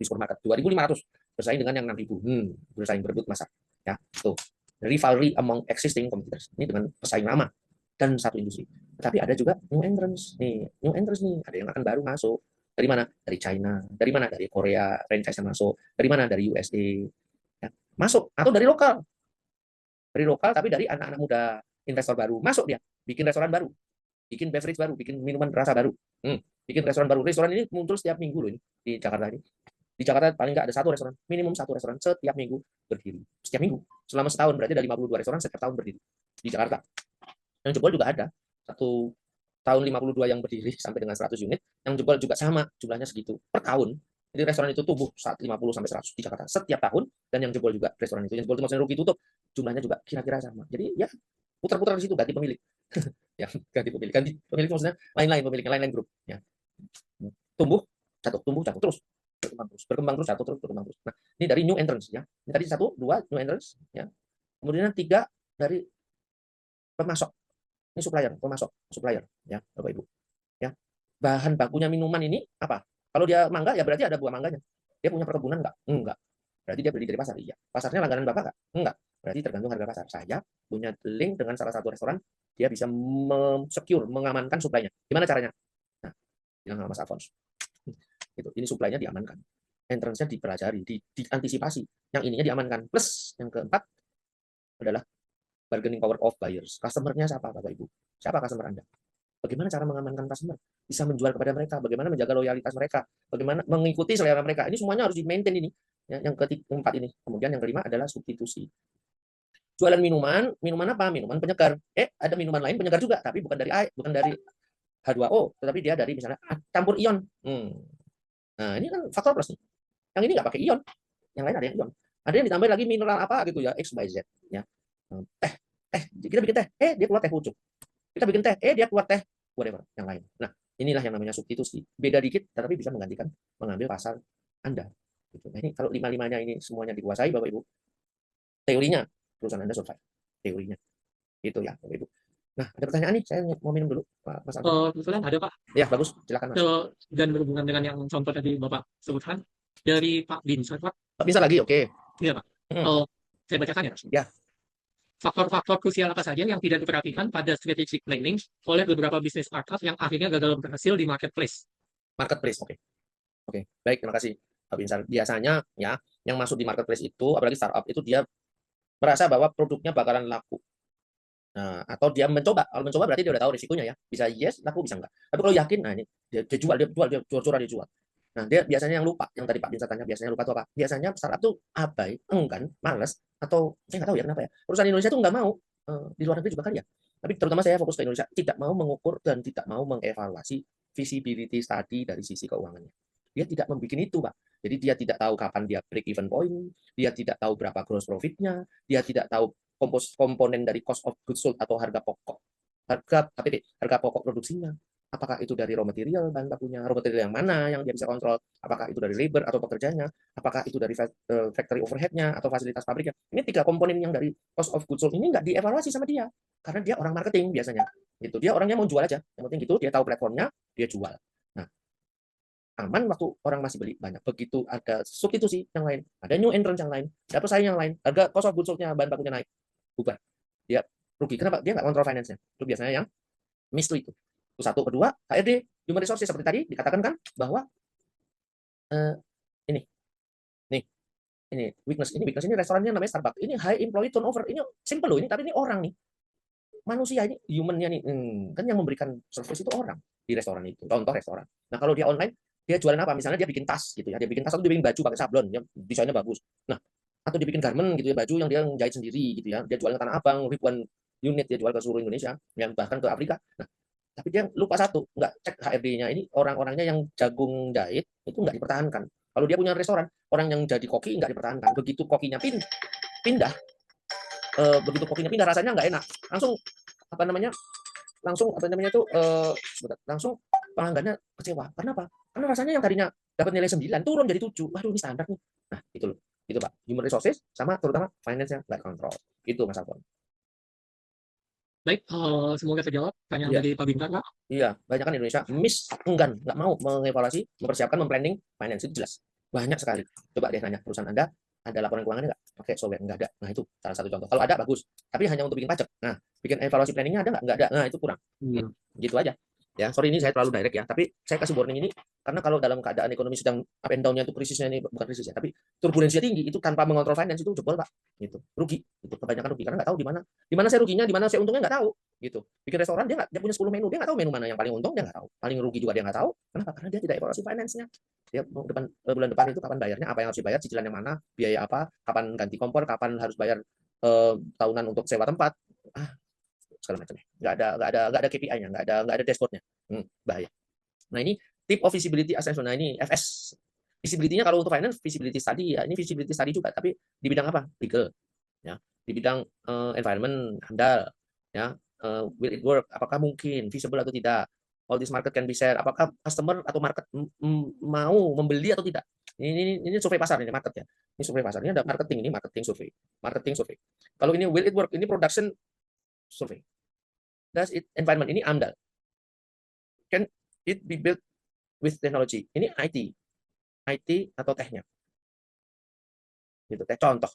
di supermarket, 2.500 bersaing dengan yang 6.000, bersaing berebut masa, ya, tuh, rivalry among existing competitors, ini dengan pesaing lama dan satu industri. Tapi ada juga new entrants nih, ada yang akan baru masuk. Dari mana? Dari China. Dari mana? Dari Korea, franchise yang masuk. Dari mana? Dari USA. Ya, masuk. Atau dari lokal. Dari lokal, tapi dari anak-anak muda, investor baru. Masuk dia, bikin restoran baru, bikin beverage baru, bikin minuman rasa baru. Bikin restoran baru. Restoran ini muncul setiap minggu loh ini di Jakarta ini. Di Jakarta paling nggak ada satu restoran, minimum satu restoran setiap minggu berdiri. Setiap minggu. Selama setahun berarti ada 52 restoran setiap tahun berdiri di Jakarta. Yang jebol juga ada. Satu tahun 52 yang berdiri sampai dengan 100 unit, yang jebol juga sama, jumlahnya segitu per tahun. Jadi restoran itu tumbuh saat 50 sampai 100 di Jakarta setiap tahun, dan yang jebol juga restoran itu. Yang jebol itu maksudnya rugi tutup, jumlahnya juga kira-kira sama. Jadi ya putar-putar di situ, ganti pemilik. Ya, ganti pemilik maksudnya lain-lain pemilik, lain-lain grup. Ya. Tumbuh, jatuh terus, berkembang terus, jatuh terus, berkembang terus. Nah, ini dari new entrance ya. Ini tadi 1, 2 new entrance ya. Kemudian 3 dari pemasok. Ini supplier ya, Bapak Ibu. Ya. Bahan bakunya minuman ini apa? Kalau dia mangga ya berarti ada buah mangganya. Dia punya perkebunan enggak? Enggak. Berarti dia beli dari pasar? Iya. Pasarnya langganan Bapak enggak? Enggak. Berarti tergantung harga pasar. Saya punya link dengan salah satu restoran, dia bisa secure, mengamankan suplainya. Gimana caranya? Nah, bilang sama Mas Alphonse. Gitu. Ini suplainya diamankan. Entrance-nya dipelajari, diantisipasi. Yang ininya diamankan. Plus yang keempat adalah bargaining power of buyers. Customer-nya siapa, Bapak Ibu? Siapa customer Anda? Bagaimana cara mengamankan customer? Bisa menjual kepada mereka, bagaimana menjaga loyalitas mereka, bagaimana mengikuti selera mereka. Ini semuanya harus di-maintain ini. Ya, yang keempat ini. Kemudian yang kelima adalah substitusi. Jualan minuman apa? Minuman penyegar. Ada minuman lain penyegar juga, tapi bukan dari air, bukan dari H2O, tetapi dia dari misalnya campur ion. Nah, ini kan faktor plus nih. Yang ini nggak pakai ion. Yang lain ada yang ion. Ada yang ditambah lagi mineral apa gitu ya, X, Y, Z. Ya. Kita bikin teh, dia keluar teh pucuk. Kita bikin teh, dia keluar teh whatever yang lain. Nah, inilah yang namanya substitusi. Beda dikit, tetapi bisa menggantikan, mengambil pasar Anda. Gitu. Nah, ini kalau lima-limanya ini semuanya dikuasai, Bapak Ibu, teorinya perusahaan Anda survive. Teorinya. Itu ya, Bapak Ibu. Nah, ada pertanyaan nih, saya mau minum dulu, Pak Mas Alvin. Kebetulan ada Pak. Ya, bagus, silakan Mas. Dan berhubungan dengan yang contoh tadi Bapak sebutkan dari Pak Binsar, Pak. Bisa lagi, oke. Iya Pak. Saya bacakan ya. Ya. Faktor-faktor krusial apa saja yang tidak diperhatikan pada strategic planning oleh beberapa bisnis startup yang akhirnya gagal berhasil di marketplace? Marketplace, oke. Baik, terima kasih Pak Binsar. Biasanya ya, yang masuk di marketplace itu, apalagi startup itu dia merasa bahwa produknya bakalan laku. Nah, atau dia mencoba. Kalau mencoba berarti dia udah tahu risikonya ya. Bisa yes, laku, bisa enggak. Tapi kalau yakin, nah ini dia jual, dia curah, dia jual. Nah, dia biasanya yang lupa, yang tadi Pak Binsar tanya, biasanya lupa itu apa? Biasanya startup tuh abai, enggan, males, atau saya nggak tahu ya kenapa ya. Perusahaan Indonesia tuh nggak mau, di luar negeri juga kali ya. Tapi terutama saya fokus ke Indonesia, tidak mau mengukur dan tidak mau mengevaluasi visibility study dari sisi keuangannya. Dia tidak membuat itu, Pak. Jadi dia tidak tahu kapan dia break even point, dia tidak tahu berapa gross profitnya, dia tidak tahu komponen dari cost of goods sold atau harga pokok, harga pokok produksinya. Apakah itu dari raw material, bahan bakunya, raw material yang mana yang dia bisa kontrol, apakah itu dari labor atau pekerjanya, apakah itu dari factory overhead-nya atau fasilitas pabriknya. Ini 3 komponen yang dari cost of goods sold ini nggak dievaluasi sama dia, karena dia orang marketing biasanya. Gitu. Dia orangnya mau jual aja, yang penting gitu, dia tahu platformnya, dia jual. Nah, aman waktu orang masih beli banyak. Begitu ada substitusi yang lain, ada new entrant yang lain, ada pesaing yang lain, harga cost of goods sold-nya, bahan bakunya naik, bubar. Dia rugi. Kenapa? Dia nggak kontrol finance-nya. Itu biasanya yang miss itu. Satu, kedua, HRD, human resources seperti tadi dikatakan kan bahwa ini weakness ini restorannya namanya Starbucks. Ini high employee turnover. Ini simple loh ini, tapi ini orang nih. Manusia ini, human-nya nih. Kan yang memberikan service itu orang di restoran itu. Contoh restoran. Nah, kalau dia online, dia jualan apa? Misalnya dia bikin tas gitu ya. Dia bikin tas atau dia bikin baju pakai sablon, ya, desainnya bagus. Nah, atau dia bikin garment gitu ya, baju yang dia jahit sendiri gitu ya. Dia jualnya Tanah Abang, ribuan unit dia jual ke seluruh Indonesia, yang bahkan ke Afrika. Nah, Tapi dia lupa satu, nggak cek HRD-nya. Ini orang-orangnya yang jagung jahit itu nggak dipertahankan. Kalau dia punya restoran, orang yang jadi koki nggak dipertahankan. Begitu kokinya pindah, begitu kokinya pindah rasanya nggak enak. Langsung apa namanya? Langsung pelanggannya kecewa. Karena apa? Karena rasanya yang tadinya dapat nilai 9 turun jadi 7. Waduh, ini standar nih. Nah, itu loh. Itu Pak. Human resources sama terutama finance-nya nggak kontrol. Itu Mas Alfon. Baik, semoga terjawab pertanyaan Iya. dari Pak Bintang, Pak. Iya, banyak kan Indonesia enggan, nggak mau mengevaluasi, mempersiapkan, memplanning finance itu jelas. Banyak sekali. Coba deh nanya perusahaan Anda, ada laporan keuangannya nggak? Pakai software nggak ada. Nah itu salah satu contoh. Kalau ada bagus, tapi hanya untuk bikin pajak. Nah, bikin evaluasi planningnya ada nggak? Nggak ada. Nah itu kurang. Gitu aja. Ya, sorry ini saya terlalu direct ya, tapi saya kasih warning ini karena kalau dalam keadaan ekonomi sedang up and down-nya itu krisisnya ini bukan krisis ya, tapi turbulensinya tinggi itu tanpa mengontrol finance itu jebol Pak. Gitu. Rugi. Itu kebanyakan rugi karena nggak tahu di mana saya ruginya, di mana saya untungnya nggak tahu gitu. Bikin restoran dia punya 10 menu, dia nggak tahu menu mana yang paling untung, dia nggak tahu. Paling rugi juga dia nggak tahu. Kenapa? Karena dia tidak evaluasi finance-nya. Dia bulan depan itu kapan bayarnya, apa yang harus dibayar, cicilan yang mana, biaya apa, kapan ganti kompor, kapan harus bayar tahunan untuk sewa tempat. Segala macam ya. Nggak ada KPI-nya, nggak ada dashboard-nya. Bahaya. Nah ini tip of visibility assessment. Nah ini FS. Visibility-nya kalau untuk finance visibility study ya, ini visibility study juga, tapi di bidang apa? Legal. Ya, di bidang environment handal. Ya, will it work? Apakah mungkin feasible atau tidak? All this market can be shared. Apakah customer atau market mau membeli atau tidak? Ini survei pasar ini market ya. Ini survei pasar. Ini ada marketing, ini marketing survei. Marketing survei. Kalau ini will it work? Ini production survei. Does it environment ini AMDAL. Can it be built with technology? Ini IT atau tehnya. Gitu, teh. Contoh,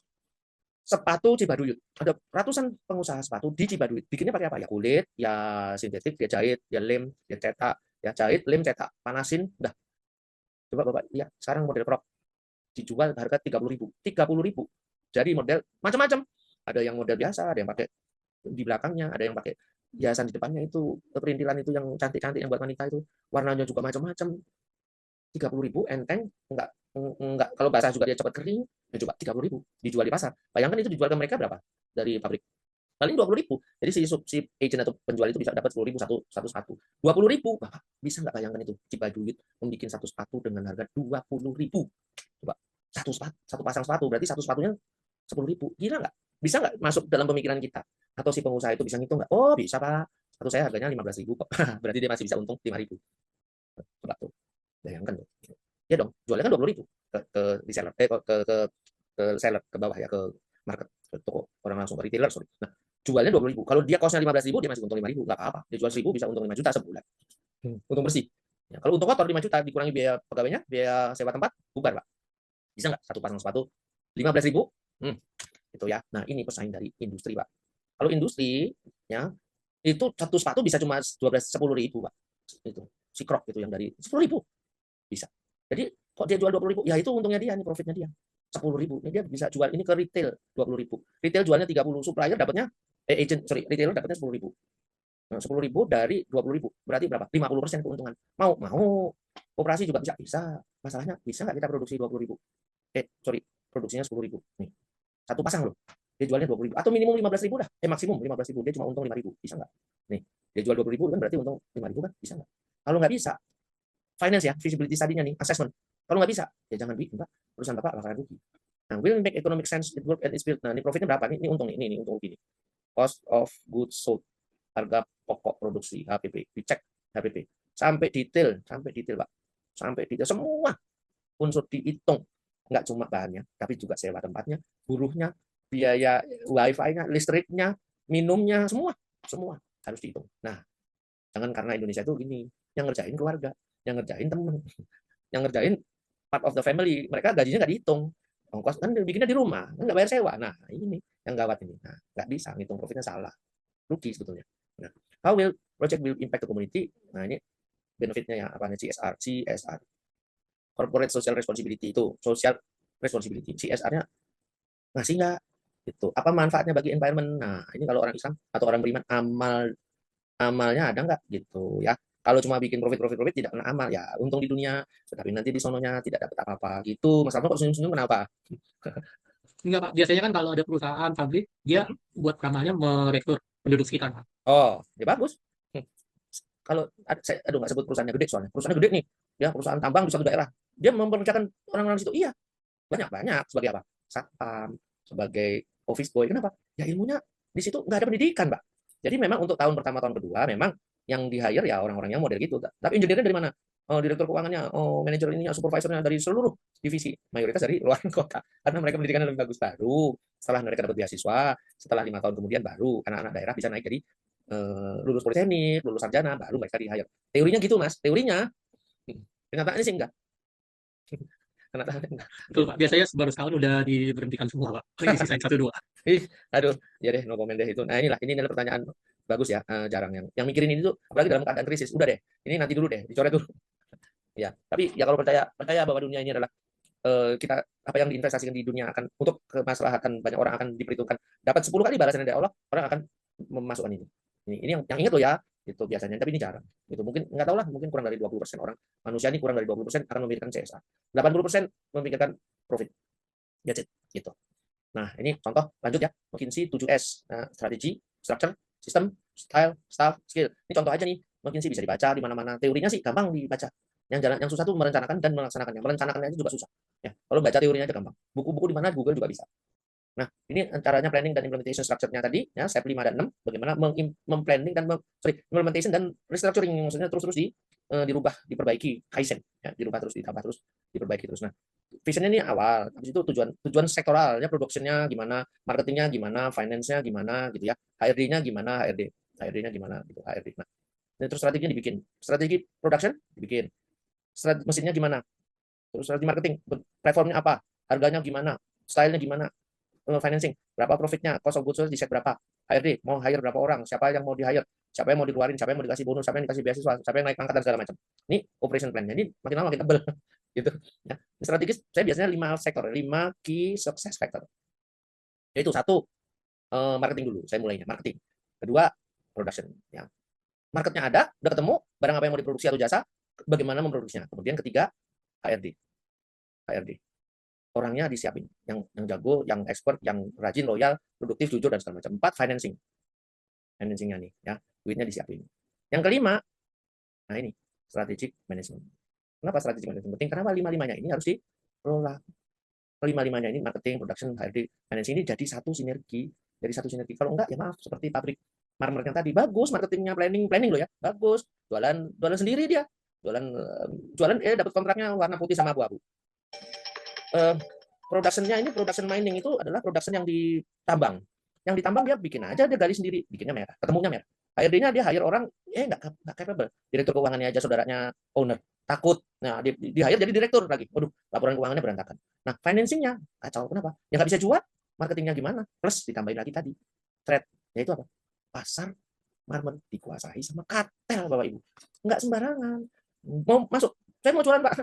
sepatu Cibaduyut. Ada ratusan pengusaha sepatu di Cibaduyut. Bikinnya pakai apa? Ya kulit, ya sintetik, dia jahit, dia lem, dia cetak, ya jahit, lem, cetak, panasin, udah. Coba Bapak lihat, sekarang model crop dijual harga 30.000. 30.000. Jadi model macam-macam. Ada yang model biasa, ada yang pakai di belakangnya, ada yang pakai hiasan di depannya itu, perintilan itu yang cantik-cantik yang buat wanita itu, warnanya juga macam-macam. 30.000 enteng, enggak kalau basah juga dia cepat kering, ya coba 30.000 dijual di pasar. Bayangkan itu dijual ke mereka berapa dari pabrik? Paling 20.000. Jadi si agent atau penjual itu bisa dapat 10.000 satu sepatu. 20.000, Bapak bisa nggak bayangkan itu? Cibaduyut membuat satu sepatu dengan harga 20.000. Coba satu pasang sepatu berarti satu sepatunya 10.000. Gila nggak? Bisa nggak masuk dalam pemikiran kita? Atau si pengusaha itu bisa ngitung nggak? Oh bisa Pak, sepatu saya harganya 15.000 kok. Berarti dia masih bisa untung 5.000. Coba tuh, bayangkan tuh. Ya dong, jualnya kan 20.000 ke reseller, ke seller, ke bawah ya, ke market, ke toko, orang langsung, ke retailer, sorry. Nah, jualnya 20.000. Kalau dia costnya 15.000, dia masih untung 5.000, nggak apa-apa. Dia jual 1.000 bisa untung 5 juta sebulan. Untung bersih. Ya, kalau untung kotor 5 juta dikurangi biaya pegawainya, biaya sewa tempat, bubar Pak. Bisa nggak satu pasang sepatu 15.000? Itu ya. Nah ini pesaing dari industri Pak. Kalau industri ya itu satu sepatu bisa cuma 10.000 Pak. Itu si Krok itu yang dari 10.000 bisa. Jadi kok dia jual 20.000? Ya itu untungnya dia, ini profitnya dia. 10.000. Ini dia bisa jual ini ke retail 20.000. Retail jualnya 30, supplier dapatnya retailer dapatnya 10.000. Nah, 10.000 dari 20.000 berarti berapa? 50% keuntungan. Mau operasi juga bisa. Masalahnya bisa nggak kita produksi 20.000? Produksinya 10.000. Nih, satu pasang loh. Dia jualnya 20.000 atau minimum 15.000 dah. Maksimum 15.000. Dia cuma untung 5.000. Bisa nggak? Nih, dia jual 20.000 kan berarti untung 5.000 kan? Bisa nggak? Kalau nggak bisa, finance ya, feasibility study-nya nih, assessment. Kalau nggak bisa, ya jangan bikin, Pak. Perusahaan Bapak bakalan rugi. Nah, will make economic sense, it work and it's built. Nah, ini profitnya berapa? Ini untung nih, ini untung rugi nih. Cost of goods sold, harga pokok produksi, HPP, dicek HPP. Sampai detail, Pak. Sampai detail, semua unsur dihitung. Nggak cuma bahannya, tapi juga sewa tempatnya, buruhnya, biaya wifi-nya, listriknya, minumnya, semua harus dihitung. Nah, jangan karena Indonesia itu gini, yang ngerjain keluarga, yang ngerjain temen, yang ngerjain part of the family, mereka gajinya nggak dihitung, ongkos kan bikinnya di rumah, nggak bayar sewa. Nah ini yang gawat ini, nah nggak bisa ngitung profitnya, salah, rugi sebetulnya. Nah, how will project will impact the community? Nah ini benefitnya ya apa nih? CSR, corporate social responsibility, itu social responsibility. CSR-nya ngasih nggak itu apa manfaatnya bagi environment? Nah ini kalau orang Islam atau orang beriman, amalnya ada nggak gitu ya. Kalau cuma bikin profit tidak kena amal ya, untung di dunia tetapi nanti di sononya tidak dapat apa-apa gitu. Mas Alfa kok senyum-senyum kenapa? Enggak, Pak. Biasanya kan kalau ada perusahaan pabrik, dia buat amalnya merekrut penduduk sekitar, Pak. Oh ya bagus. kalau aduh nggak sebut perusahaannya gede soalnya. Perusahaannya gede nih, ya perusahaan tambang di suatu daerah. Dia mempekerjakan orang-orang di situ. Iya, banyak sebagai apa? Satpam, sebagai office boy. Kenapa? Ya ilmunya di situ nggak ada pendidikan, Mbak. Jadi memang untuk tahun pertama, tahun kedua memang yang di-hire ya orang-orang yang model gitu. Tapi engineer-nya dari mana? Oh, direktur keuangannya, oh, manajer ini, supervisornya dari seluruh divisi. Mayoritas dari luar kota. Karena mereka pendidikannya lebih bagus baru. Setelah mereka dapat beasiswa, setelah 5 tahun kemudian baru anak-anak daerah bisa naik jadi lulus politeknik, lulus sarjana, baru mereka di-hire. Teorinya gitu, Mas. Teorinya. Kenyataannya sih enggak. Kenyataannya enggak. Betul, Pak. Biasanya baru setahun udah diberhentikan semua, Pak. Ini sisain 1-2. Ih, aduh, ya deh, no comment deh itu. Nah, ini adalah pertanyaan bagus ya, jarang yang mikirin ini tuh, apalagi dalam keadaan krisis. Udah deh, ini nanti dulu deh, dicoret dulu. Ya, tapi ya kalau percaya bahwa dunia ini adalah kita apa yang diinvestasikan di dunia akan untuk kemaslahatan banyak orang akan diperhitungkan. Dapat 10 kali balasan dari Allah, orang akan memasukkan ini. Ini yang ingat loh ya, itu biasanya, tapi ini jarang. Itu mungkin nggak tahu lah, mungkin kurang dari 20% orang manusia ini kurang dari 20% akan memikirkan CSA. 80% memikirkan profit. That's it, gitu. Nah, ini contoh lanjut ya. McKinsey 7S. Nah, strategi, structure, system, style, staff, skill. Ini contoh aja nih. McKinsey bisa dibaca di mana-mana. Teorinya sih gampang dibaca. Yang susah tuh merencanakan dan melaksanakannya. Merencanakannya itu juga susah. Ya, kalau baca teorinya aja gampang. Buku-buku di mana Google juga bisa. Nah, ini caranya planning dan implementation structure-nya tadi, ya, step 5 dan 6, bagaimana memplanning dan implementation dan restructuring, maksudnya terus-terus dirubah, diperbaiki, kaizen, ya, dirubah terus, ditambah terus, diperbaiki terus. Nah, visionnya ini awal, habis itu tujuan sektoralnya, produksinya gimana, marketingnya gimana, finance-nya gimana, gitu ya, HRD-nya gimana, HRD-nya gimana, gitu, HRD. Nah, terus strateginya dibikin, strategi production dibikin, strategi mesinnya gimana, terus strategi marketing, platformnya apa, harganya gimana, stylenya gimana, financing, berapa profitnya, cost of goods sold di set berapa, HRD, mau hire berapa orang, siapa yang mau di hire, siapa yang mau dikeluarin, siapa yang mau dikasih bonus, siapa yang dikasih beasiswa, siapa yang naik pangkat dan segala macam. Ini operation plan. Jadi makin lama makin tebel gitu. Ya. Strategis saya biasanya 5 sektor, 5 key success factor. Yaitu satu, marketing dulu, saya mulainya marketing. Kedua, production. Ya. Marketnya ada, udah ketemu, barang apa yang mau diproduksi atau jasa, bagaimana memproduksinya. Kemudian ketiga, HRD. HRD. Orangnya disiapin, yang jago, yang expert, yang rajin, loyal, produktif, jujur dan segala macam. 4, financingnya nih, ya, duitnya disiapin. Yang kelima, nah ini strategic management. Kenapa strategic management penting? Karena lima-limanya ini harus dikelola. Kelima-limanya ini marketing, production, HRD, financing ini jadi satu sinergi, Kalau enggak ya maaf, seperti pabrik marmernya tadi, bagus marketingnya, planning loh ya, bagus, jualan sendiri dia, jualan dapat kontraknya warna putih sama abu-abu. Production-nya ini production mining itu adalah production yang ditambang. Yang ditambang dia bikin aja, dia gali sendiri, bikinnya merah, ketemunya merah. HRD-nya dia hire orang, nggak capable. Direktur keuangannya aja saudaranya owner, takut. Nah, di hire jadi direktur lagi. Waduh, laporan keuangannya berantakan. Nah, financing-nya kacau. Kenapa? Ya nggak bisa jual, marketingnya gimana? Plus ditambahin lagi tadi, trade, yaitu apa? Pasar marmer dikuasai sama kartel, Bapak Ibu. Nggak sembarangan. Mau masuk, saya mau jualan, Pak.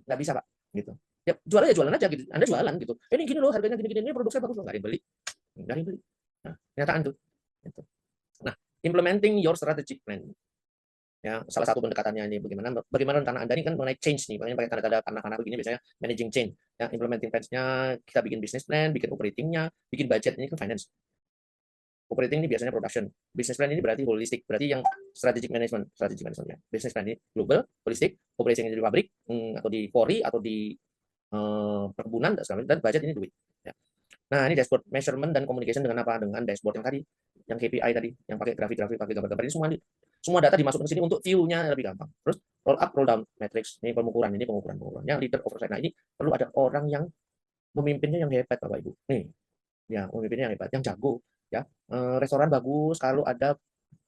Nggak bisa, Pak. Gitu. Ya jualan aja gitu. Anda jualan gitu. Ini gini loh, harganya gini-gini, ini produksinya bagus loh. Nggak ada yang beli. Nggak ada yang beli. Nah, kenyataan tuh. Gitu. Nah, implementing your strategic plan. Ya, salah satu pendekatannya ini bagaimana rencana Anda ini kan mengenai change nih, makanya pakai tanda-tanda kanak-kanak begini biasanya managing change. Ya, implementing plans-nya, kita bikin business plan, bikin operating-nya, bikin budget, ini kan finance. Operating ini biasanya production. Business plan ini berarti holistic, berarti yang strategic management ya. Business plan ini global, holistic, operation di pabrik atau di quarry atau di perkebunan dan budget ini duit. Ya. Nah, ini dashboard measurement dan communication dengan apa? Dengan dashboard yang tadi, yang KPI tadi, yang pakai grafik-grafik, pakai gambar-gambar ini semua data dimasukkan ke sini untuk view-nya lebih gampang. Terus roll up, roll down matrix, ini pengukuran. Yang leader oversight. Nah, ini perlu ada orang yang memimpinnya yang hebat, Bapak Ibu. Nih, ya, pemimpinnya yang hebat, yang jago, ya. Restoran bagus kalau ada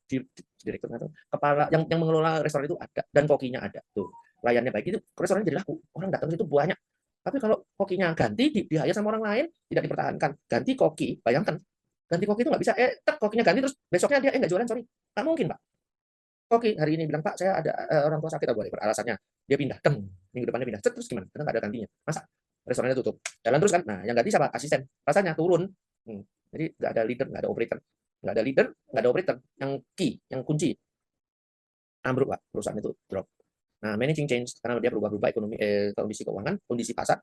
direktur atau kepala yang mengelola restoran itu ada dan kokinya ada. Tuh, layannya baik, itu restoran jadi laku. Orang datang ke situ banyak. Tapi kalau kokinya ganti, di-hire sama orang lain, tidak dipertahankan. Ganti koki, bayangkan. Ganti koki itu nggak bisa, kokinya ganti, terus besoknya dia, nggak jualan, sorry. Nggak mungkin, Pak. Koki hari ini bilang, Pak, saya ada orang tua sakit, boleh, alasannya. Dia pindah, minggu depannya pindah. Terus gimana? Karena nggak ada gantinya. Masa? Restorannya tutup. Jalan terus kan? Nah, yang ganti siapa? Asisten. Rasanya turun. Jadi nggak ada leader, nggak ada operator. Nggak ada leader, nggak ada operator. Yang key, yang kunci. Ambruk, Pak. Perusahaan itu drop. Nah, managing change karena dia berubah-ubah ekonomi, kondisi keuangan, kondisi pasar,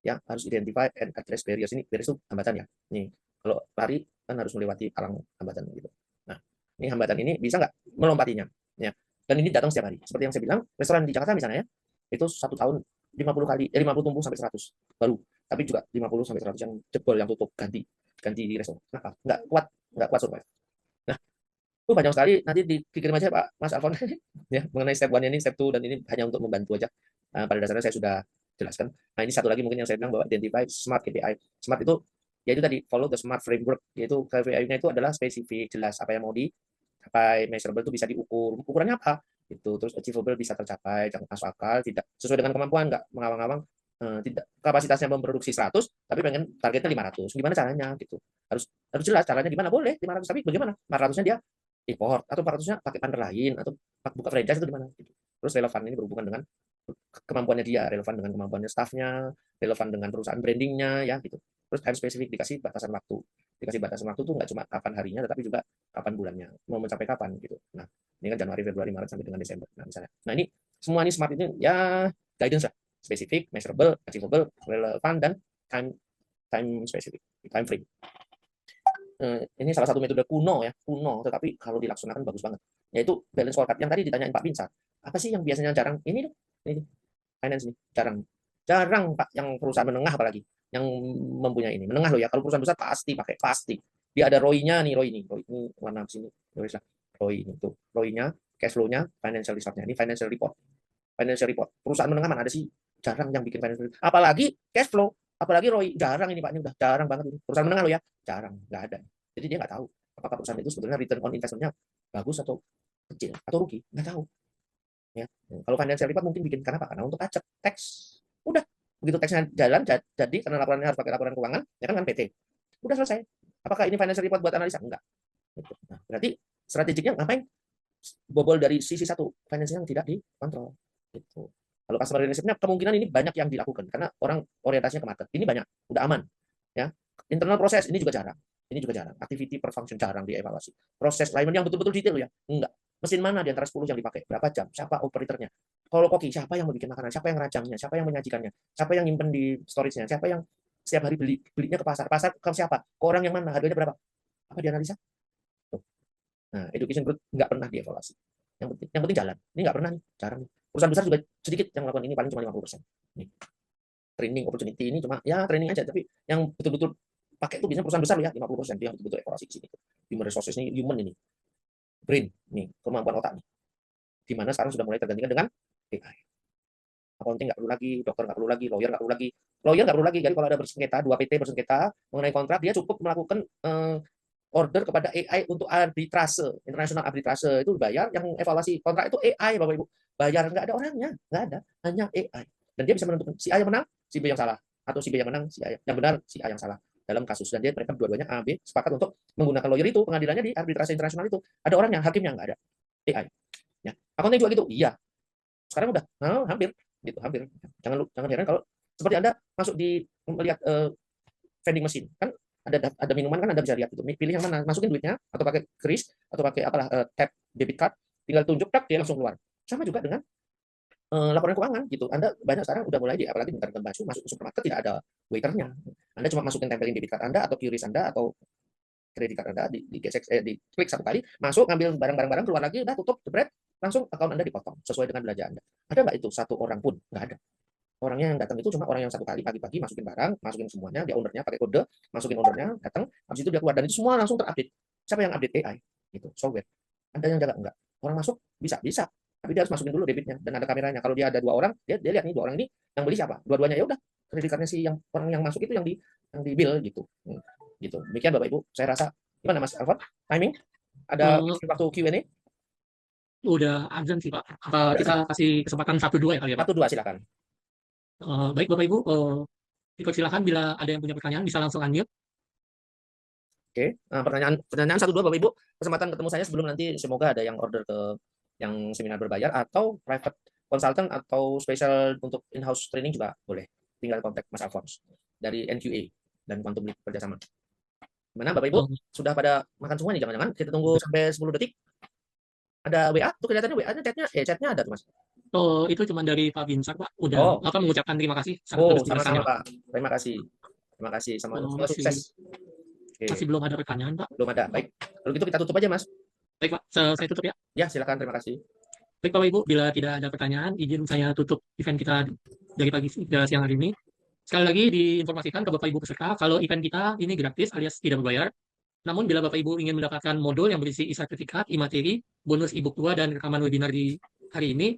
ya harus identify and address barriers. Ini barriers itu hambatan ya. Nih, kalau lari kan harus melewati palang hambatan gitu. Nah, ini hambatan ini bisa nggak melompatinya? Ya, Dan ini datang setiap hari. Seperti yang saya bilang, restoran di Jakarta misalnya ya, itu 1 tahun 50 kali, 50 tumpung sampai 100 baru. Tapi juga 50 sampai 100 yang jebol, yang tutup, ganti di restoran. Kenapa? Nggak kuat survive. Nah, itu banyak sekali. Nanti dikirim aja Pak Mas Alfon ya, mengenai step 1 ini, step 2, dan ini hanya untuk membantu aja. Pada dasarnya saya sudah jelaskan. Nah, ini satu lagi mungkin yang saya bilang bahwa identify smart KPI. Smart itu yaitu tadi follow the smart framework, yaitu KPI-nya itu adalah spesifik, jelas apa yang mau dicapai, measurable itu bisa diukur, ukurannya apa? Itu terus achievable, bisa tercapai, jangan masuk akal, tidak sesuai dengan kemampuan, nggak mengawang-awang, tidak kapasitasnya memproduksi 100 tapi pengen targetnya 500. Gimana caranya gitu? Harus jelas caranya gimana. Boleh 500 tapi bagaimana? 400-nya dia import atau 400-nya pakai partner lain atau buka franchise itu gimana gitu. Terus relevan ini berhubungan dengan kemampuannya dia, relevan dengan kemampuannya staffnya, relevan dengan perusahaan brandingnya ya gitu. Terus time spesifik, dikasih batasan waktu. Dikasih batasan waktu tuh nggak cuma kapan harinya, tetapi juga kapan bulannya, mau mencapai kapan gitu. Nah, ini kan Januari, Februari, Maret sampai dengan Desember. Nah, misalnya. Nah, ini semua ini smart ini ya guidance lah. Spesifik, measurable, achievable, relevan, dan time spesifik, time frame. Ini salah satu metode kuno ya, tetapi kalau dilaksanakan bagus banget. Yaitu balance scorecard yang tadi ditanyain Pak Binsar. Apa sih yang biasanya jarang? Ini finance ini jarang Pak, yang perusahaan menengah apalagi yang mempunyai ini. Menengah loh ya, kalau perusahaan besar pasti pakai, pasti. Dia ada ROI-nya nih, ROI ini warna sini. ROI ini tuh, ROI-nya, cash flow-nya, financial result-nya. Ini financial report. Financial report. Perusahaan menengah mana ada sih? Jarang yang bikin financial report. Apalagi cash flow, apalagi ROI, jarang ini Pak, ini udah jarang banget ini. Perusahaan menengah loh ya, jarang, nggak ada. Jadi dia nggak tahu apakah perusahaan itu sebetulnya return on investment-nya bagus atau kecil atau rugi, nggak tahu. Ya. Kalau financial report mungkin bikin kenapa? Karena untuk pajak, tax. Udah, begitu taxnya jalan, jadi karena laporannya harus pakai laporan keuangan, ya kan PT. Udah selesai. Apakah ini financial report buat analisa? Enggak. Nah, berarti strateginya ngapain? Bobol dari sisi satu, financial yang tidak dikontrol. Gitu. Kalau customer relationship-nya kemungkinan ini banyak yang dilakukan karena orang orientasinya ke market. Ini banyak, udah aman. Ya. Internal proses ini juga jarang. Ini juga jarang. Activity per function jarang dievaluasi. Proses alignment yang betul-betul detail ya. Enggak. Mesin mana di antara 10 yang dipakai? Berapa jam? Siapa operatornya? Kalau koki, siapa yang membuat makanan? Siapa yang rajangnya? Siapa yang menyajikannya? Siapa yang nyimpen di storage-nya? Siapa yang setiap hari belinya ke pasar? Pasar ke siapa? Ke orang yang mana? Harganya berapa? Apa dianalisa? Tuh. Nah, education group nggak pernah dievaluasi. Yang penting jalan. Ini nggak pernah nih, jarang nih. Perusahaan besar juga sedikit yang melakukan ini, paling cuma 50%. Nih. Training opportunity ini cuma ya training aja, tapi yang betul-betul pakai itu biasanya perusahaan besar ya, 50% yang betul-betul evaluasi di sini. Human resources ini, human ini. Brain nih, kemampuan otak nih. Di mana sekarang sudah mulai tergantikan dengan AI. Accounting nggak perlu lagi, dokter nggak perlu lagi, lawyer nggak perlu lagi. Lawyer nggak perlu lagi, jadi kalau ada bersengketa, 2 PT bersengketa mengenai kontrak, dia cukup melakukan order kepada AI untuk arbitrase, international arbitrase, itu bayar, yang evaluasi kontrak itu AI, Bapak Ibu. Bayar, nggak ada orangnya, nggak ada, hanya AI. Dan dia bisa menentukan si A yang menang, si B yang salah, atau si B yang menang, si A yang benar, si A yang salah dalam kasus. Dan dia mereka dua-duanya A, B sepakat untuk menggunakan lawyer itu, pengadilannya di arbitrase internasional itu. Ada orangnya, hakimnya nggak ada, AI. Ya. Accounting juga gitu, iya. Sekarang udah, hampir, gitu, hampir. Jangan heran kalau seperti Anda masuk di melihat vending machine, kan ada minuman kan Anda bisa lihat gitu. Pilih yang mana, masukin duitnya atau pakai kris atau pakai apalah tap debit card, tinggal tunjuk tak dia langsung keluar. Sama juga dengan laporan keuangan gitu. Anda banyak sekarang udah mulai apalagi bentar baju masuk ke supermarket tidak ada waiternya. Anda cuma masukin tempelin debit card Anda atau QRIS Anda atau kredit card Anda di klik satu kali, masuk ngambil barang-barang keluar lagi, udah tutup, jebret, langsung akun Anda dipotong sesuai dengan belanja Anda. Ada nggak itu satu orang pun? Nggak ada. Orangnya yang datang itu cuma orang yang satu kali pagi-pagi masukin barang, masukin semuanya, dia ownernya pakai kode, masukin ownernya, datang, habis itu dia keluar, dan itu semua langsung terupdate. Siapa yang update AI? Gitu, software. Anda yang jaga enggak? Orang masuk bisa, tapi dia harus masukin dulu debitnya dan ada kameranya. Kalau dia ada 2 orang, dia lihat nih 2 orang ini yang beli siapa? Dua-duanya ya udah, kredit cardnya si yang orang yang masuk itu yang di bill gitu. Gitu. Demikian Bapak Ibu, saya rasa gimana Mas Alfon? Timing? Ada waktu Q&A? Udah azan sih Pak. Kita kasih kesempatan 1-2 ya kali ya Pak. 1-2 silakan. Baik Bapak Ibu, dipersilakan bila ada yang punya pertanyaan bisa langsung unmute. Oke, pertanyaan 1-2 Bapak Ibu, kesempatan ketemu saya sebelum nanti semoga ada yang order ke yang seminar berbayar atau private consultant atau special untuk in-house training juga boleh. Tinggal kontak Mas Alphonse dari NQA dan Quantum Leap kerjasama. Gimana Bapak Ibu? Sudah pada makan semua nih, jangan-jangan kita tunggu sampai 10 detik. Ada WA? Tuh kelihatannya WA-nya, chatnya ada tuh Mas. Itu cuma dari Pak Binsar Pak. Udah mengucapkan terima kasih. Sama-sama Pak. Terima kasih. Sama sukses. Masih belum ada pertanyaan Pak. Belum ada. Baik. Kalau gitu kita tutup aja Mas. Baik Pak, saya tutup ya. Ya silakan, terima kasih. Baik Bapak Ibu, bila tidak ada pertanyaan, izin saya tutup event kita dari pagi hingga siang hari ini. Sekali lagi diinformasikan ke Bapak Ibu peserta, kalau event kita ini gratis alias tidak berbayar. Namun bila Bapak Ibu ingin mendapatkan modul yang berisi e-sertifikat, e-materi, bonus e-book 2, dan rekaman webinar di hari ini,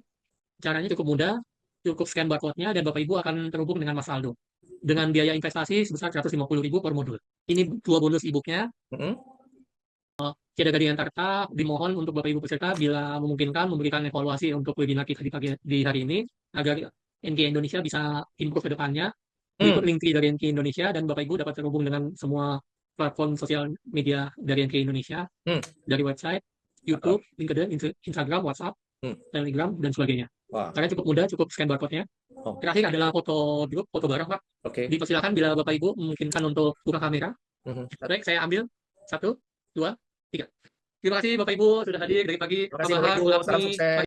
caranya cukup mudah, cukup scan barcode-nya, dan Bapak Ibu akan terhubung dengan Mas Aldo. Dengan biaya investasi sebesar 150.000 per modul. Ini 2 bonus e-booknya. Tiada gading yang terta, dimohon untuk Bapak Ibu peserta bila memungkinkan memberikan evaluasi untuk webinar kita di hari ini agar NK Indonesia bisa improve ke depannya. Berikut link dari NK Indonesia dan Bapak Ibu dapat terhubung dengan semua platform sosial media dari NK Indonesia, dari website, YouTube, LinkedIn, Instagram, WhatsApp, Telegram, dan sebagainya. Wah. Karena cukup mudah, cukup scan barcode-nya. Terakhir adalah foto grup, foto bareng Pak. Oke. Dipersilakan bila Bapak Ibu memungkinkan untuk buka kamera. Baik, saya ambil 1, 2, 3. Terima kasih Bapak Ibu sudah hadir dari pagi. Terima kasih Pak Bahar, Bapak Ibu, salam Lapi, sukses.